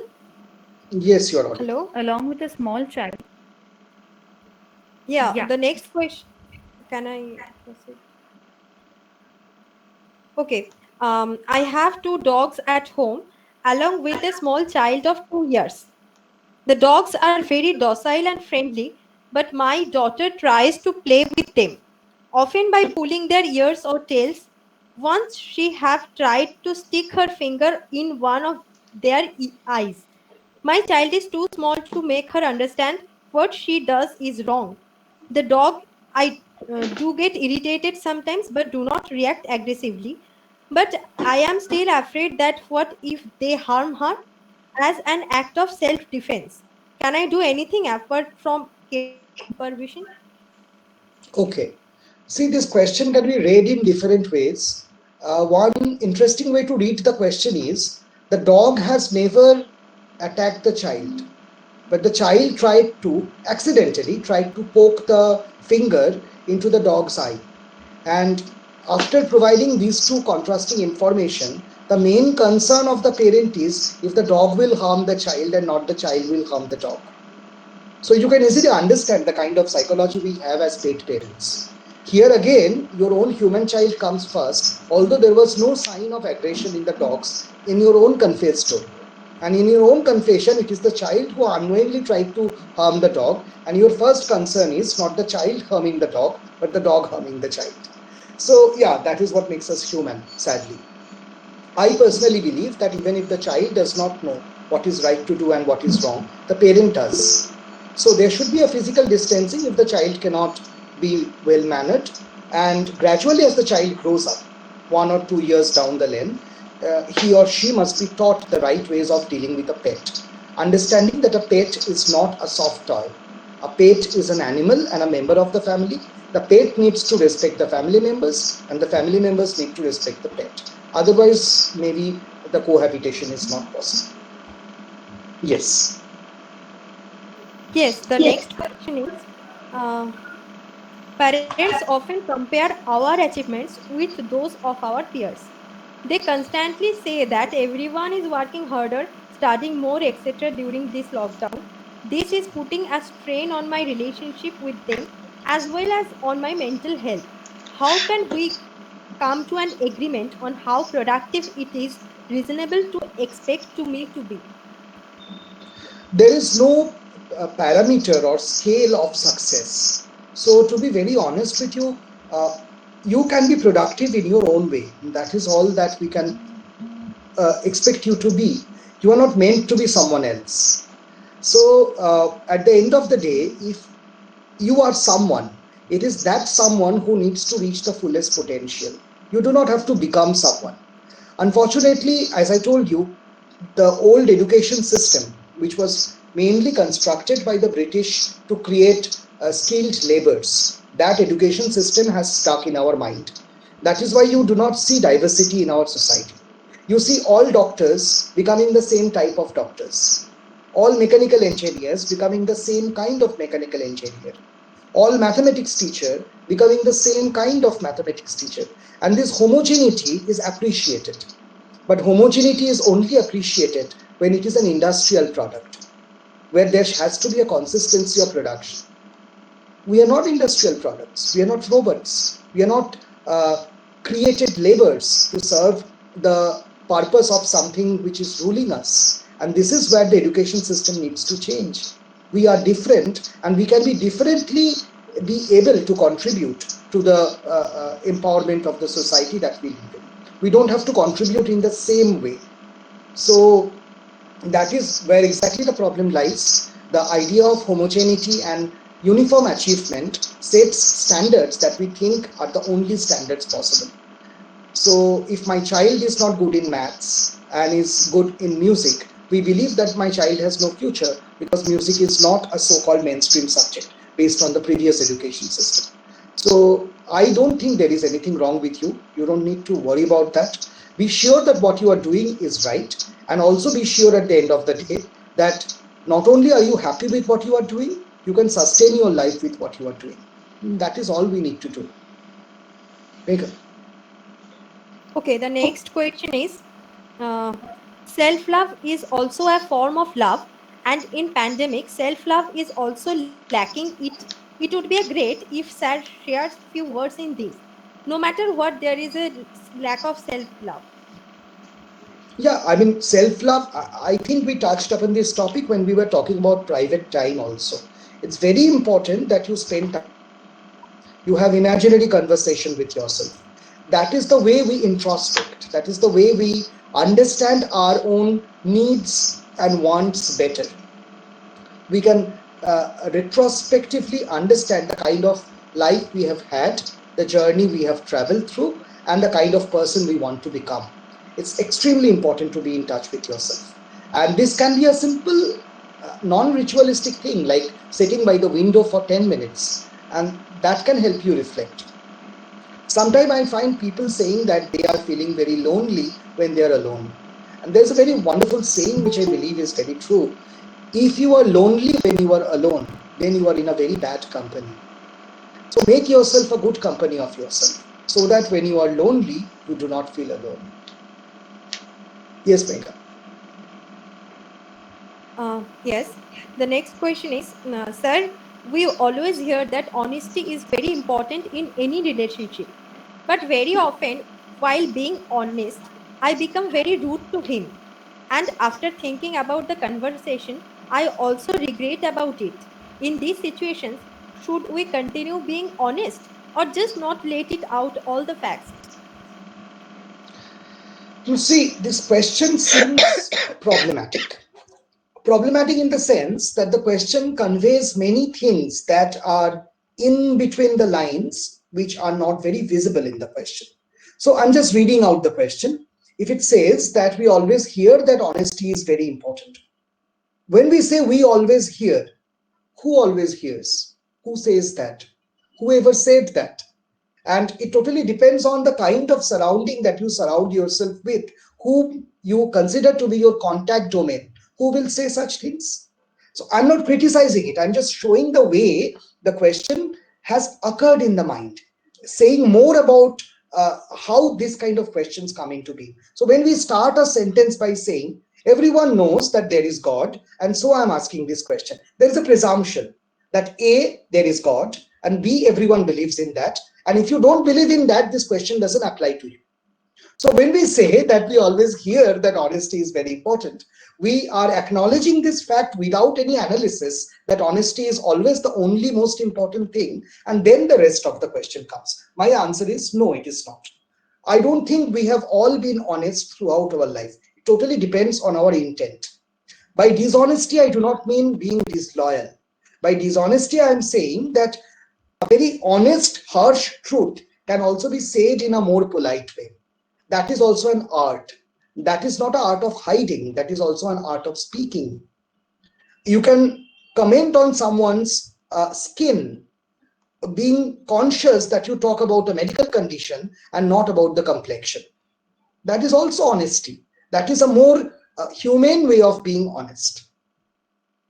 Yes, you are audible. Hello? Along with a small child. Yeah, Yeah. the next question. Can I proceed? Okay. I have two dogs at home along with a small child of 2 years. The dogs are very docile and friendly, but my daughter tries to play with them, often by pulling their ears or tails. Once she have tried to stick her finger in one of their eyes. My child is too small to make her understand what she does is wrong. The dog, I do get irritated sometimes, but do not react aggressively. But I am still afraid that what if they harm her as an act of self-defense? Can I do anything apart from supervision? Okay. See, this question can be read in different ways. One interesting way to read the question is the dog has never attacked the child. but the child tried to poke the finger into the dog's eye. And after providing these two contrasting information, the main concern of the parent is if the dog will harm the child and not the child will harm the dog. So you can easily understand the kind of psychology we have as pet parents. Here again, your own human child comes first, although there was no sign of aggression in the dogs in your own confessed story. And in your own confession, it is the child who unknowingly tried to harm the dog, and your first concern is not the child harming the dog, but the dog harming the child. So, yeah, that is what makes us human, sadly. I personally believe that even if the child does not know what is right to do and what is wrong, the parent does. So there should be a physical distancing if the child cannot be well mannered. And gradually, as the child grows up, 1 or 2 years down the lane, he or she must be taught the right ways of dealing with a pet. Understanding that a pet is not a soft toy. A pet is an animal and a member of the family. The pet needs to respect the family members, and the family members need to respect the pet. Otherwise, maybe the cohabitation is not possible. Yes. Yes, the next question is uh, parents often compare our achievements with those of our peers. They constantly say that everyone is working harder, studying more, etc. during this lockdown. This is putting a strain on my relationship with them as well as on my mental health. How can we come to an agreement on how productive it is reasonable to expect to me to be? There is no parameter or scale of success. So, to be very honest with you, uh, you can be productive in your own way. That is all that we can expect you to be. You are not meant to be someone else. So, at the end of the day, if you are someone, it is that someone who needs to reach the fullest potential. You do not have to become someone. Unfortunately, as I told you, the old education system, which was mainly constructed by the British to create skilled laborers, that education system has stuck in our mind. That is why you do not see diversity in our society. You see all doctors becoming the same type of doctors, all mechanical engineers becoming the same kind of mechanical engineer, all mathematics teacher becoming the same kind of mathematics teacher, and this homogeneity is appreciated. But homogeneity is only appreciated when it is an industrial product, where there has to be a consistency of production. We are not industrial products. We are not robots. We are not created laborers to serve the purpose of something which is ruling us. And this is where the education system needs to change. We are different, and we can be differently be able to contribute to the empowerment of the society that we live in. We don't have to contribute in the same way. So that is where exactly the problem lies. The idea of homogeneity and uniform achievement sets standards that we think are the only standards possible. So if my child is not good in maths and is good in music, we believe that my child has no future because music is not a so-called mainstream subject based on the previous education system. So I don't think there is anything wrong with you. You don't need to worry about that. Be sure that what you are doing is right, and also be sure at the end of the day that not only are you happy with what you are doing, you can sustain your life with what you are doing. That is all we need to do. Megha. Okay, the next question is uh, self love is also a form of love, and in pandemic, self love is also lacking. It would be a great if Sir shares few words in this. No matter what, there is a lack of self love. Yeah, I mean, self love. I think we touched upon this topic when we were talking about private time also. It's very important that you spend time, you have imaginary conversation with yourself. That is the way we introspect. That is the way we understand our own needs and wants better. We can retrospectively understand the kind of life we have had, the journey we have traveled through, and the kind of person we want to become. It's extremely important to be in touch with yourself. And this can be a simple, non ritualistic thing like sitting by the window for 10 minutes, and that can help you reflect. Sometimes I find people saying that they are feeling very lonely when they are alone. And there's a very wonderful saying which I believe is very true. If you are lonely when you are alone, then you are in a very bad company. So make yourself a good company of yourself so that when you are lonely, you do not feel alone. Yes, Megha. Yes. The next question is, sir, we always hear that honesty is very important in any relationship. But very often, while being honest, I become very rude to him. And after thinking about the conversation, I also regret about it. In these situations, should we continue being honest or just not let it out all the facts? You see, this question seems problematic. Problematic in the sense that the question conveys many things that are in between the lines, which are not very visible in the question. So I'm just reading out the question. If it says that we always hear that honesty is very important, when we say we always hear, who always hears? Who says that? Whoever said that? And it totally depends on the kind of surrounding that you surround yourself with, who you consider to be your contact domain, who will say such things. So I'm not criticizing it, I'm just showing the way the question has occurred in the mind, saying more about how this kind of questions come into being. So when we start a sentence by saying everyone knows that there is God, and so I'm asking this question, there is a presumption that A, there is God, and B, everyone believes in that. And if you don't believe in that, this question doesn't apply to you. So when we say that we always hear that honesty is very important, we are acknowledging this fact without any analysis that honesty is always the only most important thing, and then the rest of the question comes. My answer is no, it is not. I don't think we have all been honest throughout our life. It totally depends on our intent. By dishonesty, I do not mean being disloyal. By dishonesty, I am saying that a very honest, harsh truth can also be said in a more polite way. That is also an art. That is not an art of hiding, that is also an art of speaking. You can comment on someone's skin, being conscious that you talk about a medical condition and not about the complexion. That is also honesty. That is a more humane way of being honest.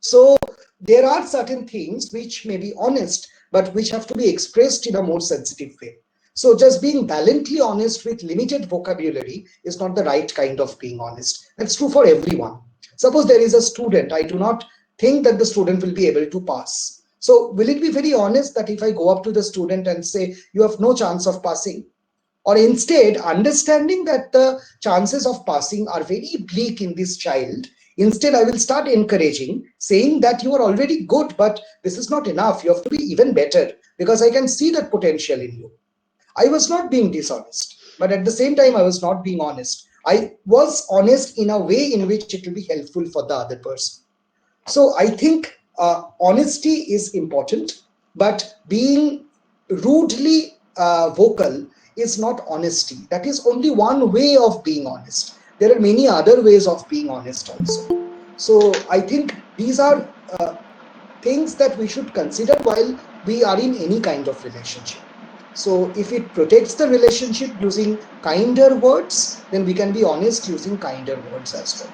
So there are certain things which may be honest, but which have to be expressed in a more sensitive way. So just being valiantly honest with limited vocabulary is not the right kind of being honest. That's true for everyone. Suppose there is a student, I do not think that the student will be able to pass. So will it be very honest that if I go up to the student and say, you have no chance of passing? Or instead, understanding that the chances of passing are very bleak in this child, instead I will start encouraging, saying that you are already good, but this is not enough, you have to be even better, because I can see that potential in you. I was not being dishonest, but at the same time I was not being honest. I was honest in a way in which it will be helpful for the other person. So I think honesty is important, but being rudely vocal is not honesty. That is only one way of being honest. There are many other ways of being honest also. So I think these are things that we should consider while we are in any kind of relationship. So if it protects the relationship using kinder words, then we can be honest using kinder words as well.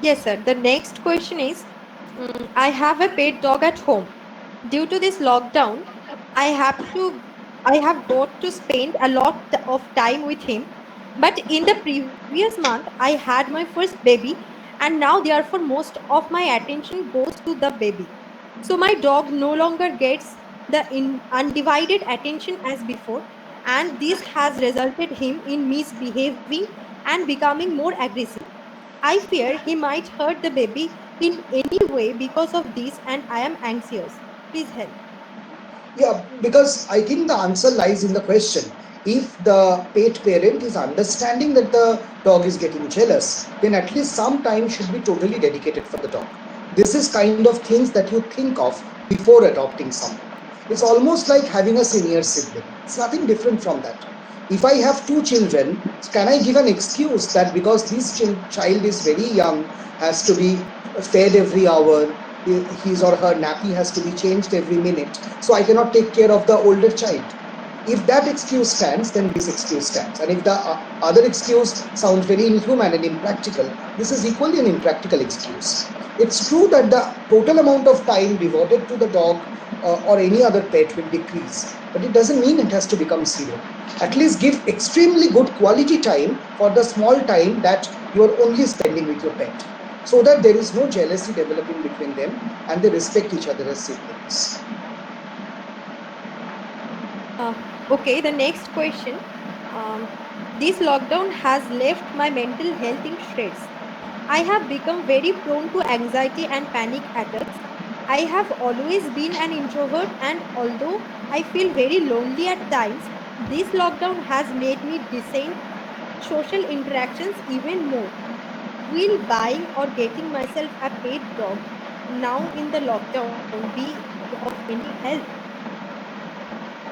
Yes, sir. The next question is, I have a pet dog at home. Due to this lockdown, I have to I have got to spend a lot of time with him. But in the previous month, I had my first baby, and now therefore most of my attention goes to the baby. So my dog no longer gets the undivided attention as before, and this has resulted him in misbehaving and becoming more aggressive. I fear he might hurt the baby in any way because of this, and I am anxious. Please help. Yeah, because I think the answer lies in the question. If the pet parent is understanding that the dog is getting jealous, then at least some time should be totally dedicated for the dog. This is kind of things that you think of before adopting someone. It's almost like having a senior sibling. It's nothing different from that. If I have two children, can I give an excuse that because this child is very young, has to be fed every hour, his or her nappy has to be changed every minute, so I cannot take care of the older child? If that excuse stands, then this excuse stands. And if the other excuse sounds very inhuman and impractical, this is equally an impractical excuse. It's true that the total amount of time devoted to the dog or any other pet will decrease, but it doesn't mean it has to become zero. At least give extremely good quality time for the small time that you are only spending with your pet, so that there is no jealousy developing between them and they respect each other as siblings. Okay, the next question. Um, this lockdown has left my mental health in shreds. I have become very prone to anxiety and panic attacks. I have always been an introvert, and although I feel very lonely at times, this lockdown has made me resent social interactions even more. Will buying or getting myself a pet dog now in the lockdown be of any help?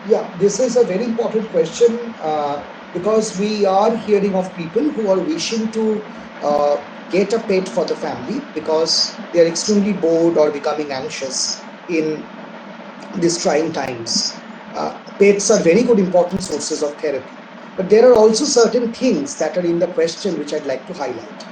Yeah, this is a very important question because we are hearing of people who are wishing to uh, get a pet for the family because they are extremely bored or becoming anxious in these trying times. Pets are very good, important sources of therapy. But there are also certain things that are in the question which I'd like to highlight.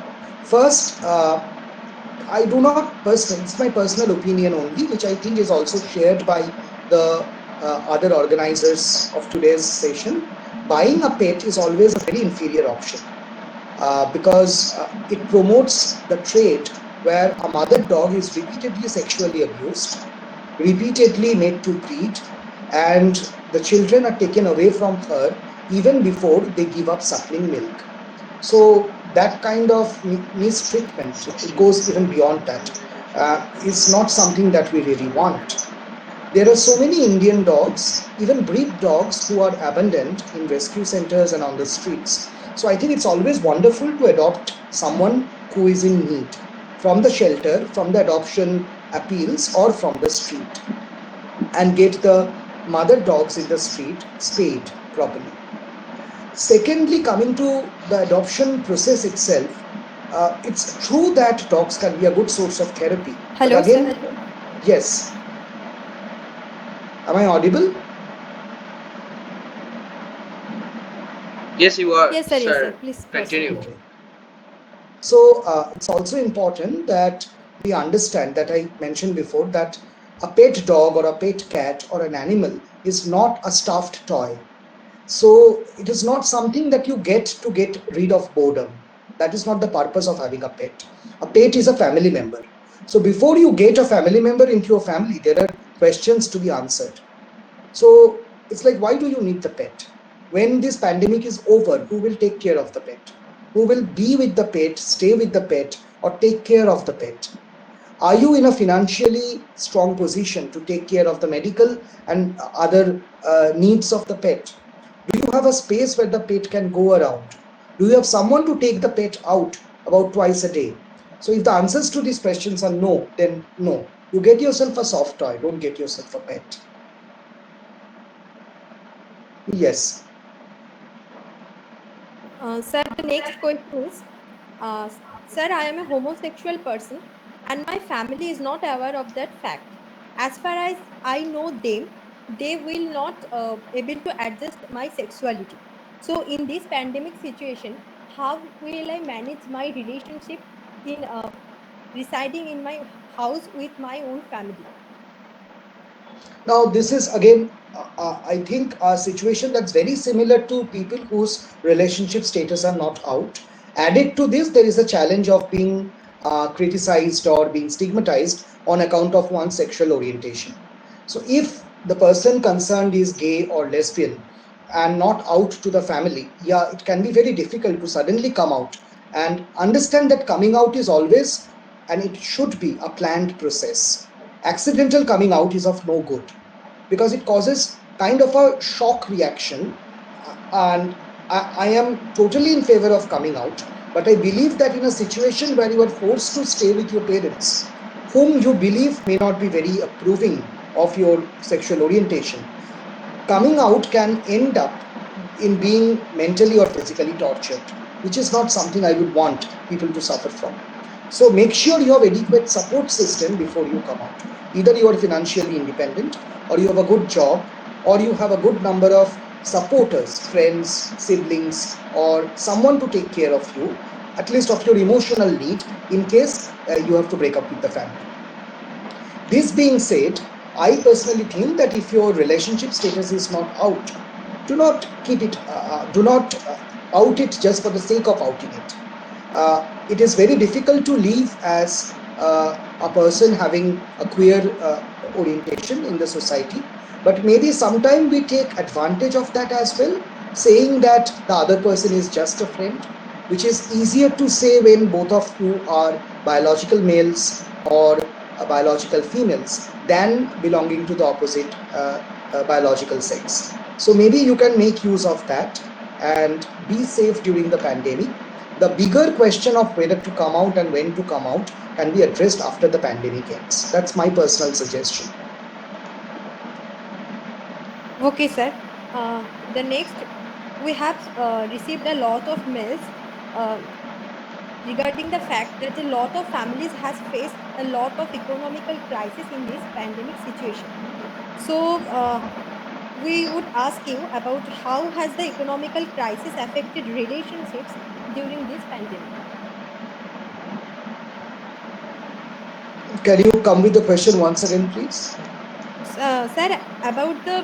First, I do not personally, it's my personal opinion only, which I think is also shared by the other organizers of today's session. Buying a pet is always a very inferior option because it promotes the trait where a mother dog is repeatedly sexually abused, repeatedly made to breed, and the children are taken away from her even before they give up suckling milk. So that kind of mistreatment, it goes even beyond that, is not something that we really want. There are so many Indian dogs, even breed dogs, who are abandoned in rescue centers and on the streets. So I think it's always wonderful to adopt someone who is in need from the shelter, from the adoption appeals, or from the street, and get the mother dogs in the street spayed properly. Secondly, coming to the adoption process itself, it's true that dogs can be a good source of therapy. But Hello, sir. again, yes, am I audible? Yes, you are, Yes, sir. sir. Please proceed. Continue. Okay. So it's also important that we understand that I mentioned before that a pet dog or a pet cat or an animal is not a stuffed toy. So it is not something that you get to get rid of boredom. That is not the purpose of having a pet. A pet is a family member. So before you get a family member into your family, there are questions to be answered. So it's like, why do you need the pet? When this pandemic is over, who will take care of the pet? Who will be with the pet, stay with the pet, or take care of the pet? Are you in a financially strong position to take care of the medical and other needs of the pet? Do you have a space where the pet can go around? Do you have someone to take the pet out about twice a day? So if the answers to these questions are no, then no. You get yourself a soft toy, don't get yourself a pet. Yes. Sir, the next question is, uh, sir, I am a homosexual person and my family is not aware of that fact. As far as I know them, they will not able to adjust my sexuality. So in this pandemic situation, how will I manage my relationship in residing in my house with my own family? Now, this is again, I think, a situation that's very similar to people whose relationship status are not out. Added to this, there is a challenge of being criticized or being stigmatized on account of one's sexual orientation. So, if the person concerned is gay or lesbian and not out to the family, yeah, it can be very difficult to suddenly come out and understand that coming out is always and it should be a planned process. Accidental coming out is of no good because it causes kind of a shock reaction. And I am totally in favor of coming out, but I believe that in a situation where you are forced to stay with your parents, whom you believe may not be very approving of your sexual orientation, coming out can end up in being mentally or physically tortured, which is not something I would want people to suffer from. So make sure you have adequate support system before you come out. Either you are financially independent, or you have a good job, or you have a good number of supporters, friends, siblings, or someone to take care of you, at least of your emotional need, in case you have to break up with the family. This being said, I personally think that if your relationship status is not out, do not keep it, do not out it just for the sake of outing it. It is very difficult to live as a person having a queer orientation in the society, but maybe sometime we take advantage of that as well, saying that the other person is just a friend, which is easier to say when both of you are biological males or biological females than belonging to the opposite biological sex. So maybe you can make use of that and be safe during the pandemic. The bigger question of whether to come out and when to come out can be addressed after the pandemic ends. That's my personal suggestion. Okay, sir. The next, we have received a lot of mails uh, regarding the fact that a lot of families has faced a lot of economical crisis in this pandemic situation. So we would ask you about how has the economical crisis affected relationships during this pandemic. Can you come with the question once again, please? Sir, about the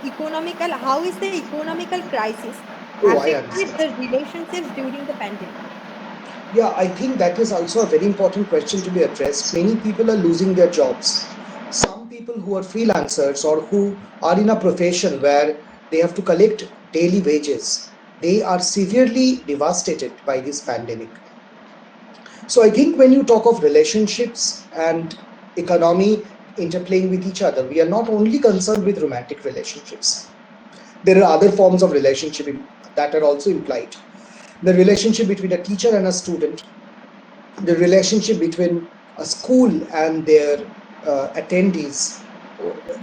economical, how is the economical crisis Oh, I affected understand. the relationships during the pandemic? Yeah, I think that is also a very important question to be addressed. Many people are losing their jobs. Some people who are freelancers or who are in a profession where they have to collect daily wages, they are severely devastated by this pandemic. So I think when you talk of relationships and economy interplaying with each other, we are not only concerned with romantic relationships. There are other forms of relationship that are also implied. The relationship between a teacher and a student, the relationship between a school and their attendees.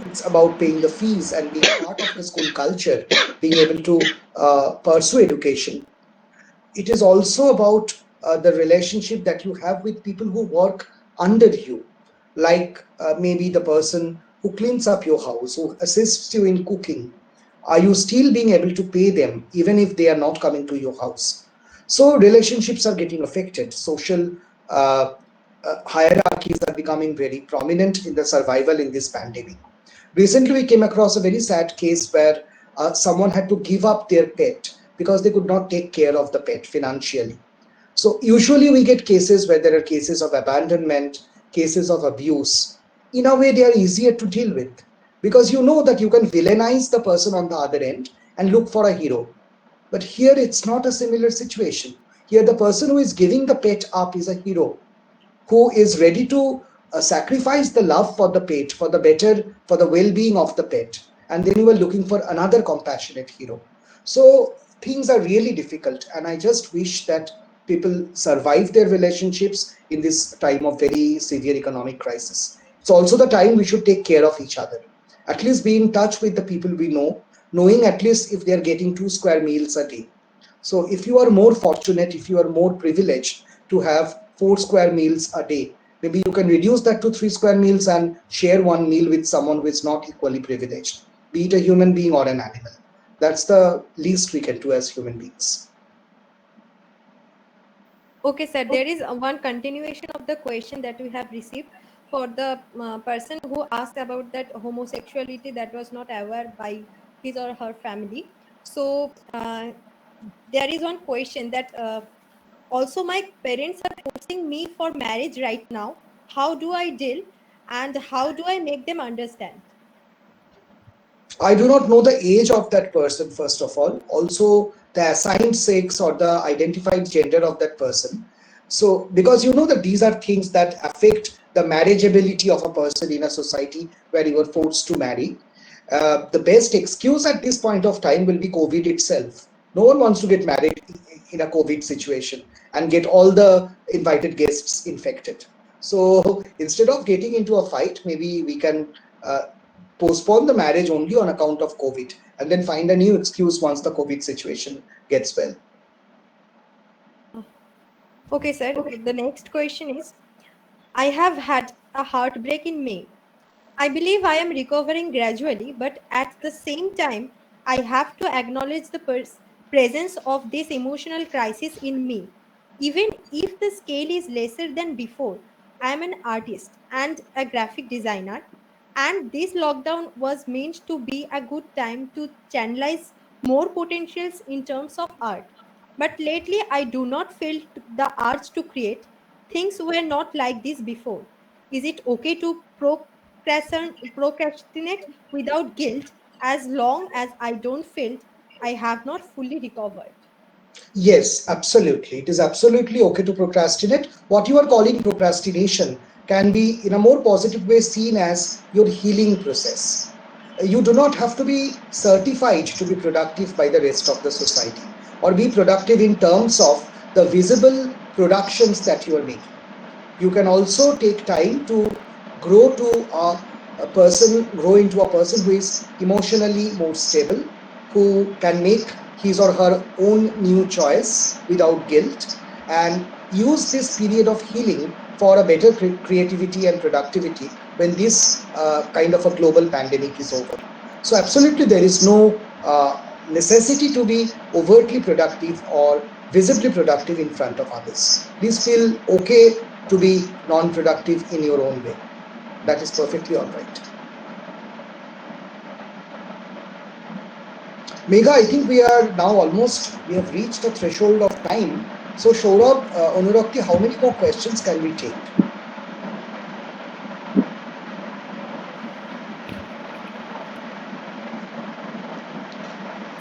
It's about paying the fees and being part of the school culture, being able to pursue education. It is also about the relationship that you have with people who work under you, like maybe the person who cleans up your house, who assists you in cooking. Are you still being able to pay them even if they are not coming to your house? So relationships are getting affected. Social uh, hierarchies are becoming very prominent in the survival in this pandemic. Recently, we came across a very sad case where someone had to give up their pet because they could not take care of the pet financially. So, usually, we get cases where there are cases of abandonment, cases of abuse. In a way, they are easier to deal with because you know that you can villainize the person on the other end and look for a hero. But here, it's not a similar situation. Here, the person who is giving the pet up is a hero who is ready to sacrifice the love for the pet for the better, for the well-being of the pet, and then you are looking for another compassionate hero. So things are really difficult, and I just wish that people survive their relationships in this time of very severe economic crisis. It's also the time we should take care of each other, at least be in touch with the people we know, knowing at least if they're getting 2 square meals a day. So if you are more fortunate, if you are more privileged to have 4 square meals a day, maybe you can reduce that to 3 square meals and share one meal with someone who is not equally privileged, be it a human being or an animal. That's the least we can do as human beings. Okay, sir. There is one continuation of the question that we have received for the person who asked about that homosexuality that was not aware by his or her family. So there is one question that also my parents are forcing me for marriage right now. How do I deal and how do I make them understand? I do not know the age of that person, first of all. Also, the assigned sex or the identified gender of that person. So, because you know that these are things that affect the marriageability of a person in a society where you are forced to marry. The best excuse at this point of time will be COVID itself. No one wants to get married in a COVID situation and get all the invited guests infected. So, instead of getting into a fight, maybe we can uh, postpone the marriage only on account of COVID and then find a new excuse once the COVID situation gets well. Okay, sir. The next question is I have had a heartbreak in May. I believe I am recovering gradually, but at the same time, I have to acknowledge the presence of this emotional crisis in me. Even if the scale is lesser than before, I am an artist and a graphic designer, and this lockdown was meant to be a good time to channelize more potentials in terms of art. But lately, I do not feel the urge to create. Things were not like this before. Is it okay to procrastinate without guilt as long as I don't feel I have not fully recovered? Yes, absolutely. It is absolutely okay to procrastinate. What you are calling procrastination can be, in a more positive way, seen as your healing process. You do not have to be certified to be productive by the rest of the society or be productive in terms of the visible productions that you are making. You can also take time to grow to a person, grow into a person who is emotionally more stable, who can make his or her own new choice without guilt, and use this period of healing for a better creativity and productivity when this kind of a global pandemic is over. So absolutely there is no necessity to be overtly productive or visibly productive in front of others. Please feel okay to be non-productive in your own way. That is perfectly all right. Megha, I think we have reached a threshold of time. So Saurabh, Anurakti, how many more questions can we take?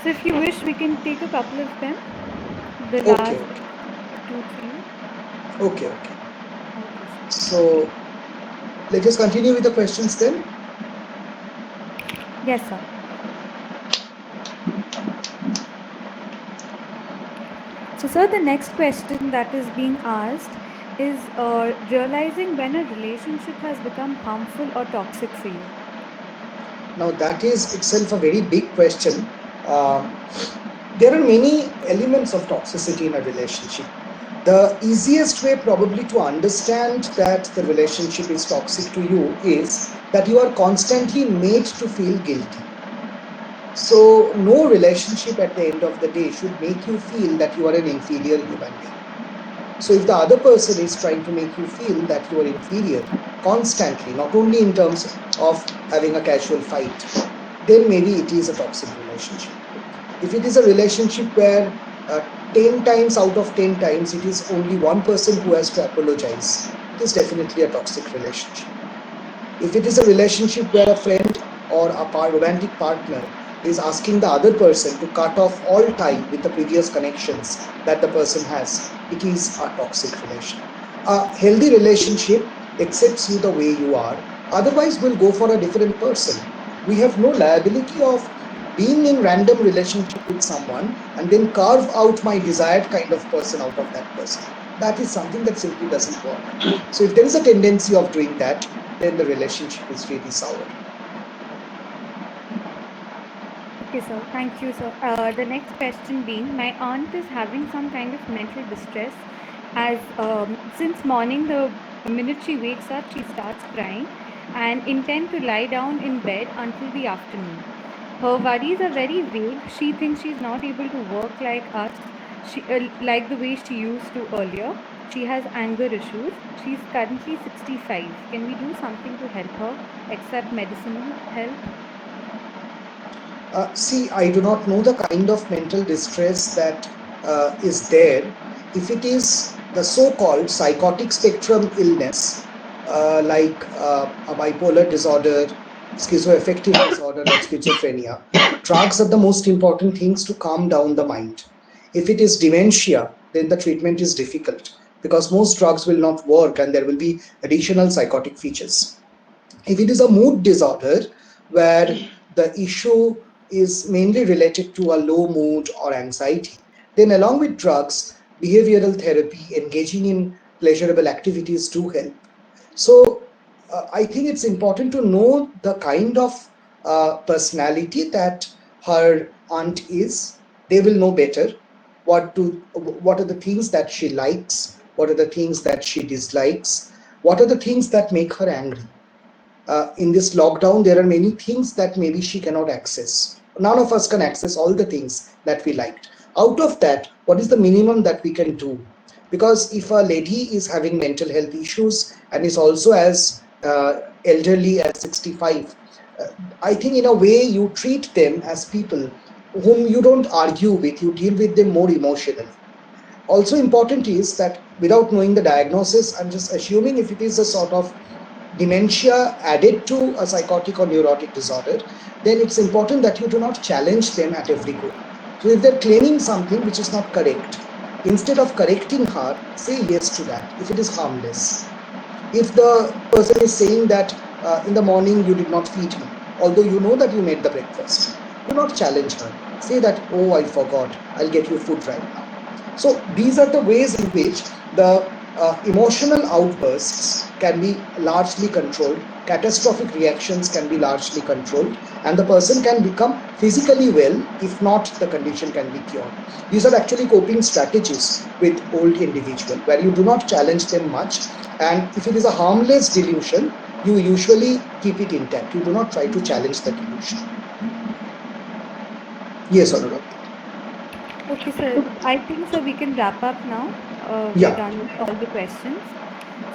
So if you wish, we can take a couple of them. The Okay, last okay, 2, 3. okay, okay. Okay, sir. So let us continue with the questions then. Yes, sir. So, sir, the next question that is being asked is realizing when a relationship has become harmful or toxic for you. Now that is itself a very big question. Um, there are many elements of toxicity in a relationship. The easiest way probably to understand that the relationship is toxic to you is that you are constantly made to feel guilty. So no relationship at the end of the day should make you feel that you are an inferior human being. So if the other person is trying to make you feel that you are inferior constantly, not only in terms of having a casual fight, then maybe it is a toxic relationship. If it is a relationship where 10 times out of 10 times it is only one person who has to apologize, it is definitely a toxic relationship. If it is a relationship where a friend or a romantic partner is asking the other person to cut off all tie with the previous connections that the person has, it is a toxic relation. A healthy relationship accepts you the way you are, otherwise, we'll go for a different person. We have no liability of being in random relationship with someone and then carve out my desired kind of person out of that person. That is something that simply doesn't work. So if there is a tendency of doing that, then the relationship is really sour. Okay, sir. Thank you, sir. The next question being, my aunt is having some kind of mental distress as since morning, the minute she wakes up, she starts crying and intend to lie down in bed until the afternoon. Her worries are very vague. She thinks she's not able to work like us, like the way she used to earlier. She has anger issues. She's currently 65. Can we do something to help her except medicinal help? See, I do not know the kind of mental distress that is there. If it is the so-called psychotic spectrum illness, like a bipolar disorder, schizoaffective disorder, or schizophrenia, drugs are the most important things to calm down the mind. If it is dementia, then the treatment is difficult because most drugs will not work and there will be additional psychotic features. If it is a mood disorder where the issue is mainly related to a low mood or anxiety, then along with drugs, behavioral therapy, engaging in pleasurable activities do help. So I think it's important to know the kind of personality that her aunt is. They will know better what are the things that she likes, what are the things that she dislikes, what are the things that make her angry. In this lockdown, there are many things that maybe she cannot access. none of us can access all the things that we liked. Out of that, what is the minimum that we can do? Because if a lady is having mental health issues and is also as elderly as 65, uh, I think in a way you treat them as people whom you don't argue with, you deal with them more emotionally. Also important is that without knowing the diagnosis, I'm just assuming if it is a sort of dementia added to a psychotic or neurotic disorder, then it's important that you do not challenge them at every go. So if they're claiming something which is not correct, instead of correcting her, say yes to that if it is harmless. If the person is saying that in the morning you did not feed me, although you know that you made the breakfast, do not challenge her. Say that, oh, I forgot, I'll get you food right now. So these are the ways in which the emotional outbursts can be largely controlled, catastrophic reactions can be largely controlled, and the person can become physically well, if not, the condition can be cured. These are actually coping strategies with old individual, where you do not challenge them much, and if it is a harmless delusion, you usually keep it intact. You do not try to challenge the delusion. Yes, Anurag. Okay, so I think so we can wrap up now. We're Yeah. done with all the questions.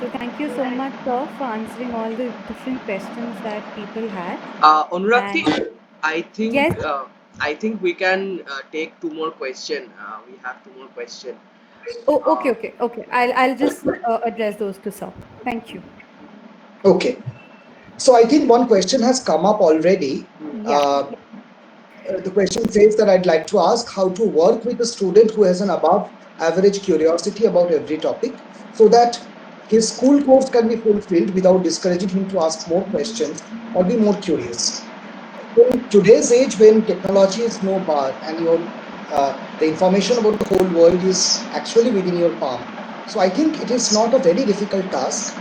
So thank you so much, sir, for answering all the different questions that people had. Anurakti, And I yes, think uh, I think we can take two more question. We have two more question. oh, okay, Uh, okay, okay. I'll just address those to sir. Thank you. Okay. So I think one question has come up already. Yeah. Uh, the question says that I'd like to ask how to work with a student who has an above average curiosity about every topic so that his school course can be fulfilled without discouraging him to ask more questions or be more curious. In today's age, when technology is no bar and the information about the whole world is actually within your palm, so I think it is not a very difficult task.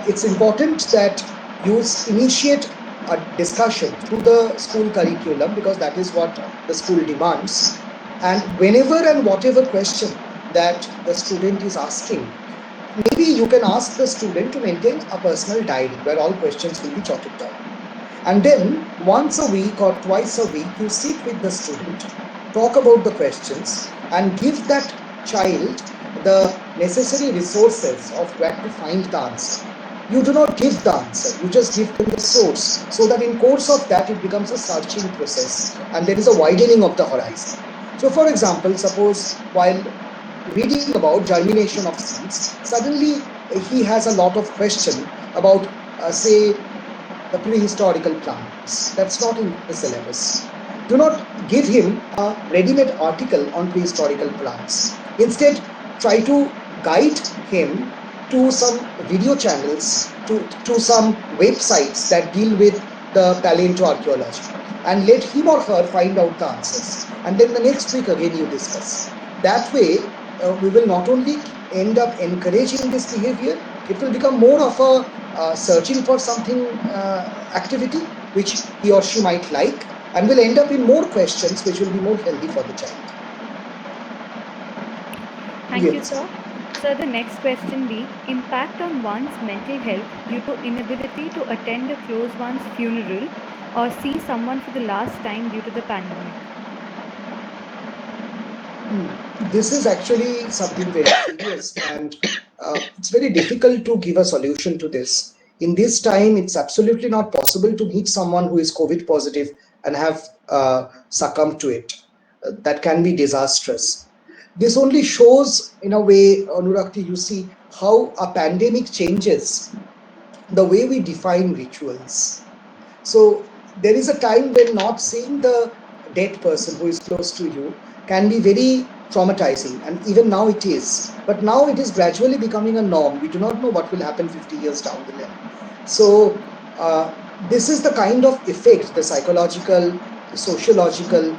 It's important that you initiate a discussion through the school curriculum because that is what the school demands. And whenever and whatever question that the student is asking, maybe you can ask the student to maintain a personal diary where all questions will be jotted down. And then once a week or twice a week, you sit with the student, talk about the questions, and give that child the necessary resources of where to find the answer. You do not give the answer, you just give them the source, so that in course of that it becomes a searching process and there is a widening of the horizon. So for example, suppose while reading about germination of seeds, suddenly he has a lot of question about say the prehistorical plants. That's not in the syllabus. Do not give him a ready-made article on prehistorical plants. Instead, try to guide him to some video channels, to some websites that deal with the paleontology, and let him or her find out the answers. And then the next week again you discuss. That way, we will not only end up encouraging this behavior, it will become more of a searching for something activity which he or she might like, and will end up in more questions which will be more healthy for the child. Thank you, Yes. sir. So the next question be impact on one's mental health due to inability to attend a close one's funeral or see someone for the last time due to the pandemic. This is actually something very serious, and it's very difficult to give a solution to this. In this time, it's absolutely not possible to meet someone who is COVID positive and have succumbed to it. That can be disastrous. This only shows, in a way, Anurakti, you see how a pandemic changes the way we define rituals. So there is a time when not seeing the dead person who is close to you can be very traumatizing, and even now it is. But now it is gradually becoming a norm. We do not know what will happen 50 years down the line. So this is the kind of effect, the psychological, sociological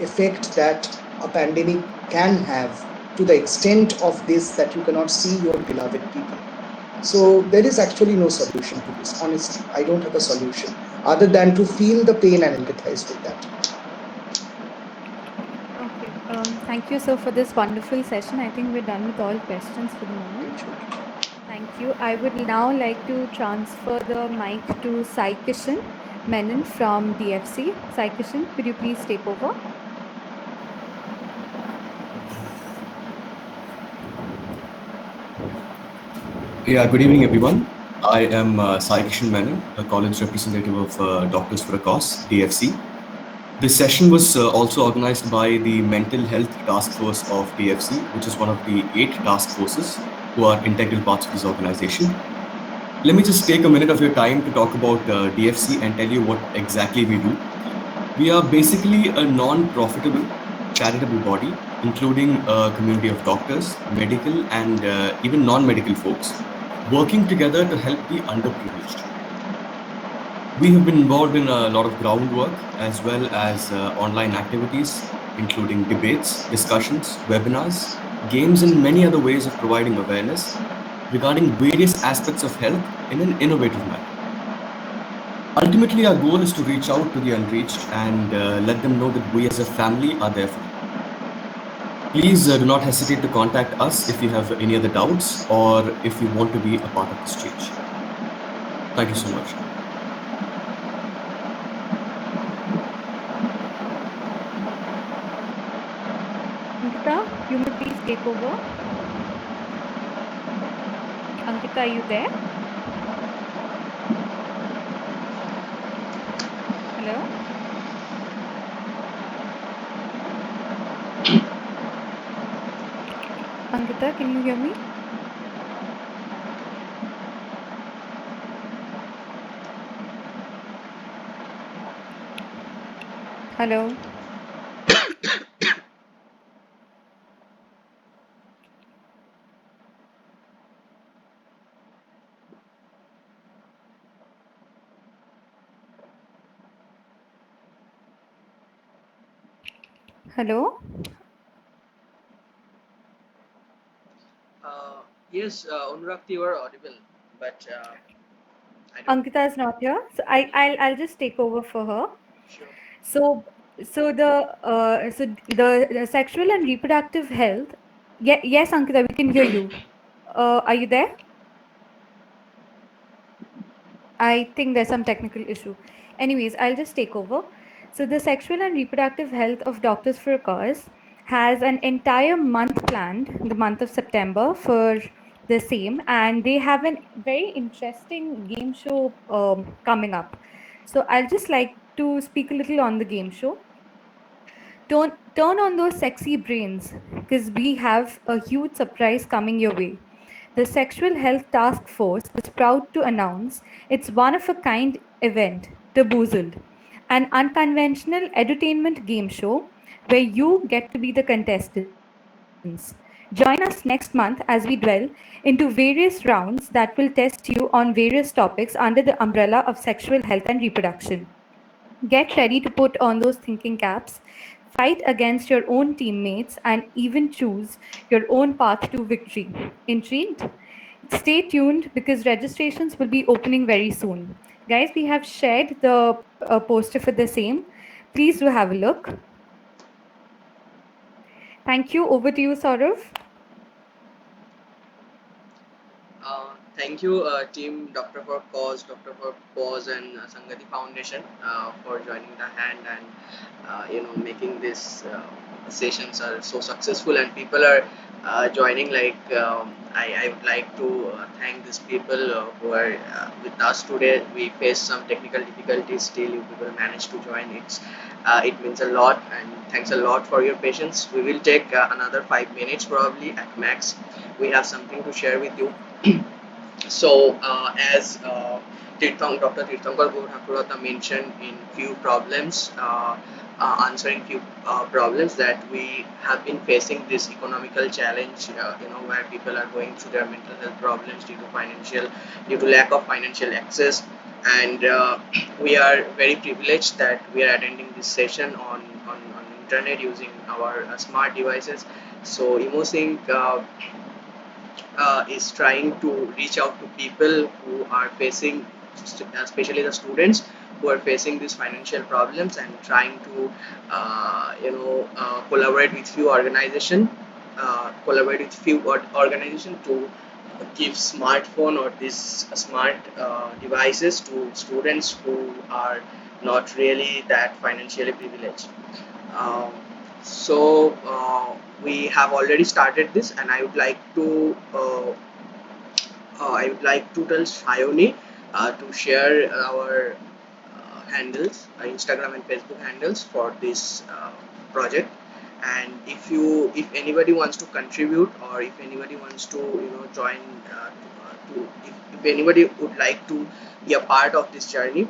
effect that a pandemic can have, to the extent of this that you cannot see your beloved people. So there is actually no solution to this. Honestly, I don't have a solution other than to feel the pain and empathize with that. Okay. Thank you, sir, for this wonderful session. I think we're done with all questions for the moment. Thank you. I would now like to transfer the mic to Sai Kishan, Menon from DFC. Sai Kishan, could you please take over? Yeah, good evening, everyone. I am Sai Kishan Menon, a college representative of Doctors for a Cause, DFC. This session was also organized by the Mental Health Task Force of DFC, which is one of the 8 task forces who are integral parts of this organization. Let me just take a minute of your time to talk about DFC and tell you what exactly we do. We are basically a non-profitable charitable body, including a community of doctors, medical, and even non-medical folks, working together to help the underprivileged. We have been involved in a lot of groundwork as well as online activities, including debates, discussions, webinars, games, and many other ways of providing awareness regarding various aspects of health in an innovative manner. Ultimately, our goal is to reach out to the unreached and let them know that we as a family are there for them. Please do not hesitate to contact us if you have any other doubts or if you want to be a part of this change. Thank you so much. Ankita, you may please take over. Ankita, are you there? Hello? Ankita, can you hear me? Hello? Hello? Yes, Anurag, you are audible, but I don't. Ankita is not here, so I'll just take over for her. Sure. So the sexual and reproductive health. Yes, Ankita, we can hear you. Are you there? I think there's some technical issue. Anyways, I'll just take over. So the sexual and reproductive health of Doctors for a Cause has an entire month planned, the month of September, for the same, and they have a very interesting game show coming up. So I'll just like to speak a little on the game show. Turn on those sexy brains because we have a huge surprise coming your way. The Sexual Health Task Force is proud to announce its one of a kind event, Taboozled, an unconventional edutainment game show where you get to be the contestants. Join us next month as we dwell into various rounds that will test you on various topics under the umbrella of sexual health and reproduction. Get ready to put on those thinking caps, fight against your own teammates, and even choose your own path to victory. Intrigued? Stay tuned because registrations will be opening very soon. Guys, we have shared the poster for the same. Please do have a look. Thank you. Over to you, Saurav. Thank you, team Doctor for Cause, Doctor for Pause, and Sangati Foundation for joining the hand and making this sessions are so successful and people are joining. I would like to thank these people who are with us today. We faced some technical difficulties, still you people managed to join. It means a lot, and thanks a lot for your patience. We will take another 5 minutes probably at max. We have something to share with you. So, as Dr. Tirthankar Gaur mentioned in few problems, answering few problems that we have been facing this economical challenge, where people are going through their mental health problems due to lack of financial access, and we are very privileged that we are attending this session on internet using our smart devices. So, EmoSync is trying to reach out to people who are facing, especially the students who are facing these financial problems, and trying to collaborate with few organization to give smartphone or these smart devices to students who are not really that financially privileged. Um, we have already started this, and I would like to tell Shayoni to share our Instagram and Facebook handles for this project. And if anybody wants to contribute, or if anybody wants to join, if anybody would like to be a part of this journey,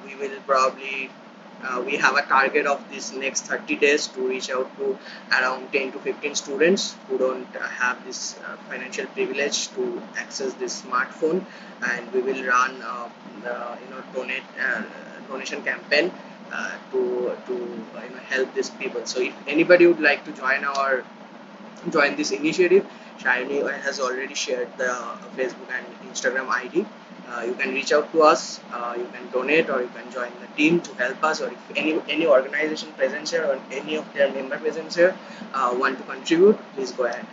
we will probably we have a target of this next 30 days to reach out to around 10 to 15 students who don't have this financial privilege to access this smartphone, and we will run donation campaign to help these people. So if anybody would like to join this initiative, Shiny has already shared the Facebook and Instagram ID. You can reach out to us, you can donate, or you can join the team to help us, or if any organization present here or any of their member present here want to contribute, please go ahead.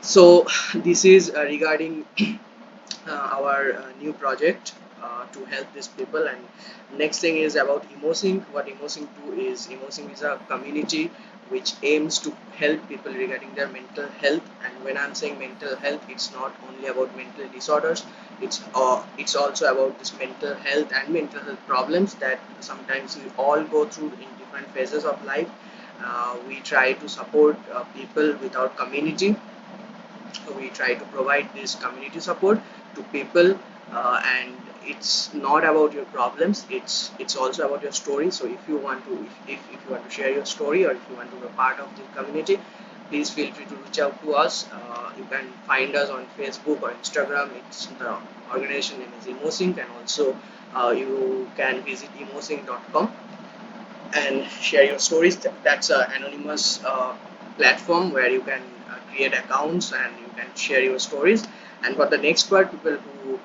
So this is regarding our new project to help these people. And next thing is about EmoSync. What EmoSync do is, EmoSync is a community which aims to help people regarding their mental health. And when I'm saying mental health, it's not only about mental disorders, it's also about this mental health and mental health problems that sometimes we all go through in different phases of life. We try to support people without community. We try to provide this community support to people, and it's not about your problems, it's also about your story. So if you want to if you want to share your story, or if you want to be a part of the community, please feel free to reach out to us. You can find us on Facebook or Instagram. It's the organization name is EmoSync, and also you can visit emosync.com and share your stories. That's an anonymous platform where you can create accounts and you can share your stories. And for the next part, people who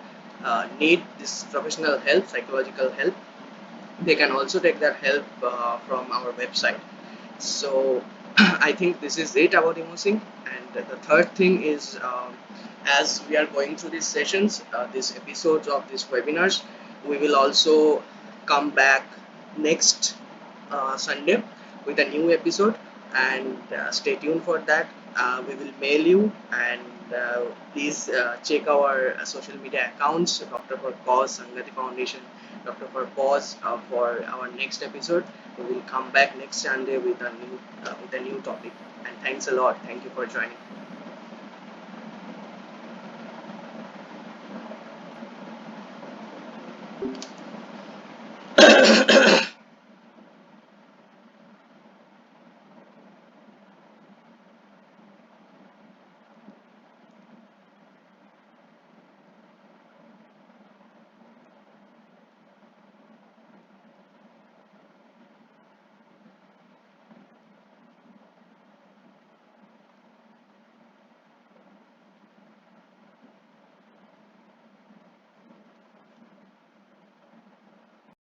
need this professional help, psychological help, they can also take that help from our website. So I think this is it about EmoSync. And the third thing is, as we are going through these sessions, these episodes of these webinars, we will also come back next Sunday with a new episode, and stay tuned for that. We will mail you, and please check our social media accounts, Dr. for Cause, Sangati Foundation, Dr. for Pause, for our next episode. We will come back next Sunday with a new topic. And thanks a lot. Thank you for joining.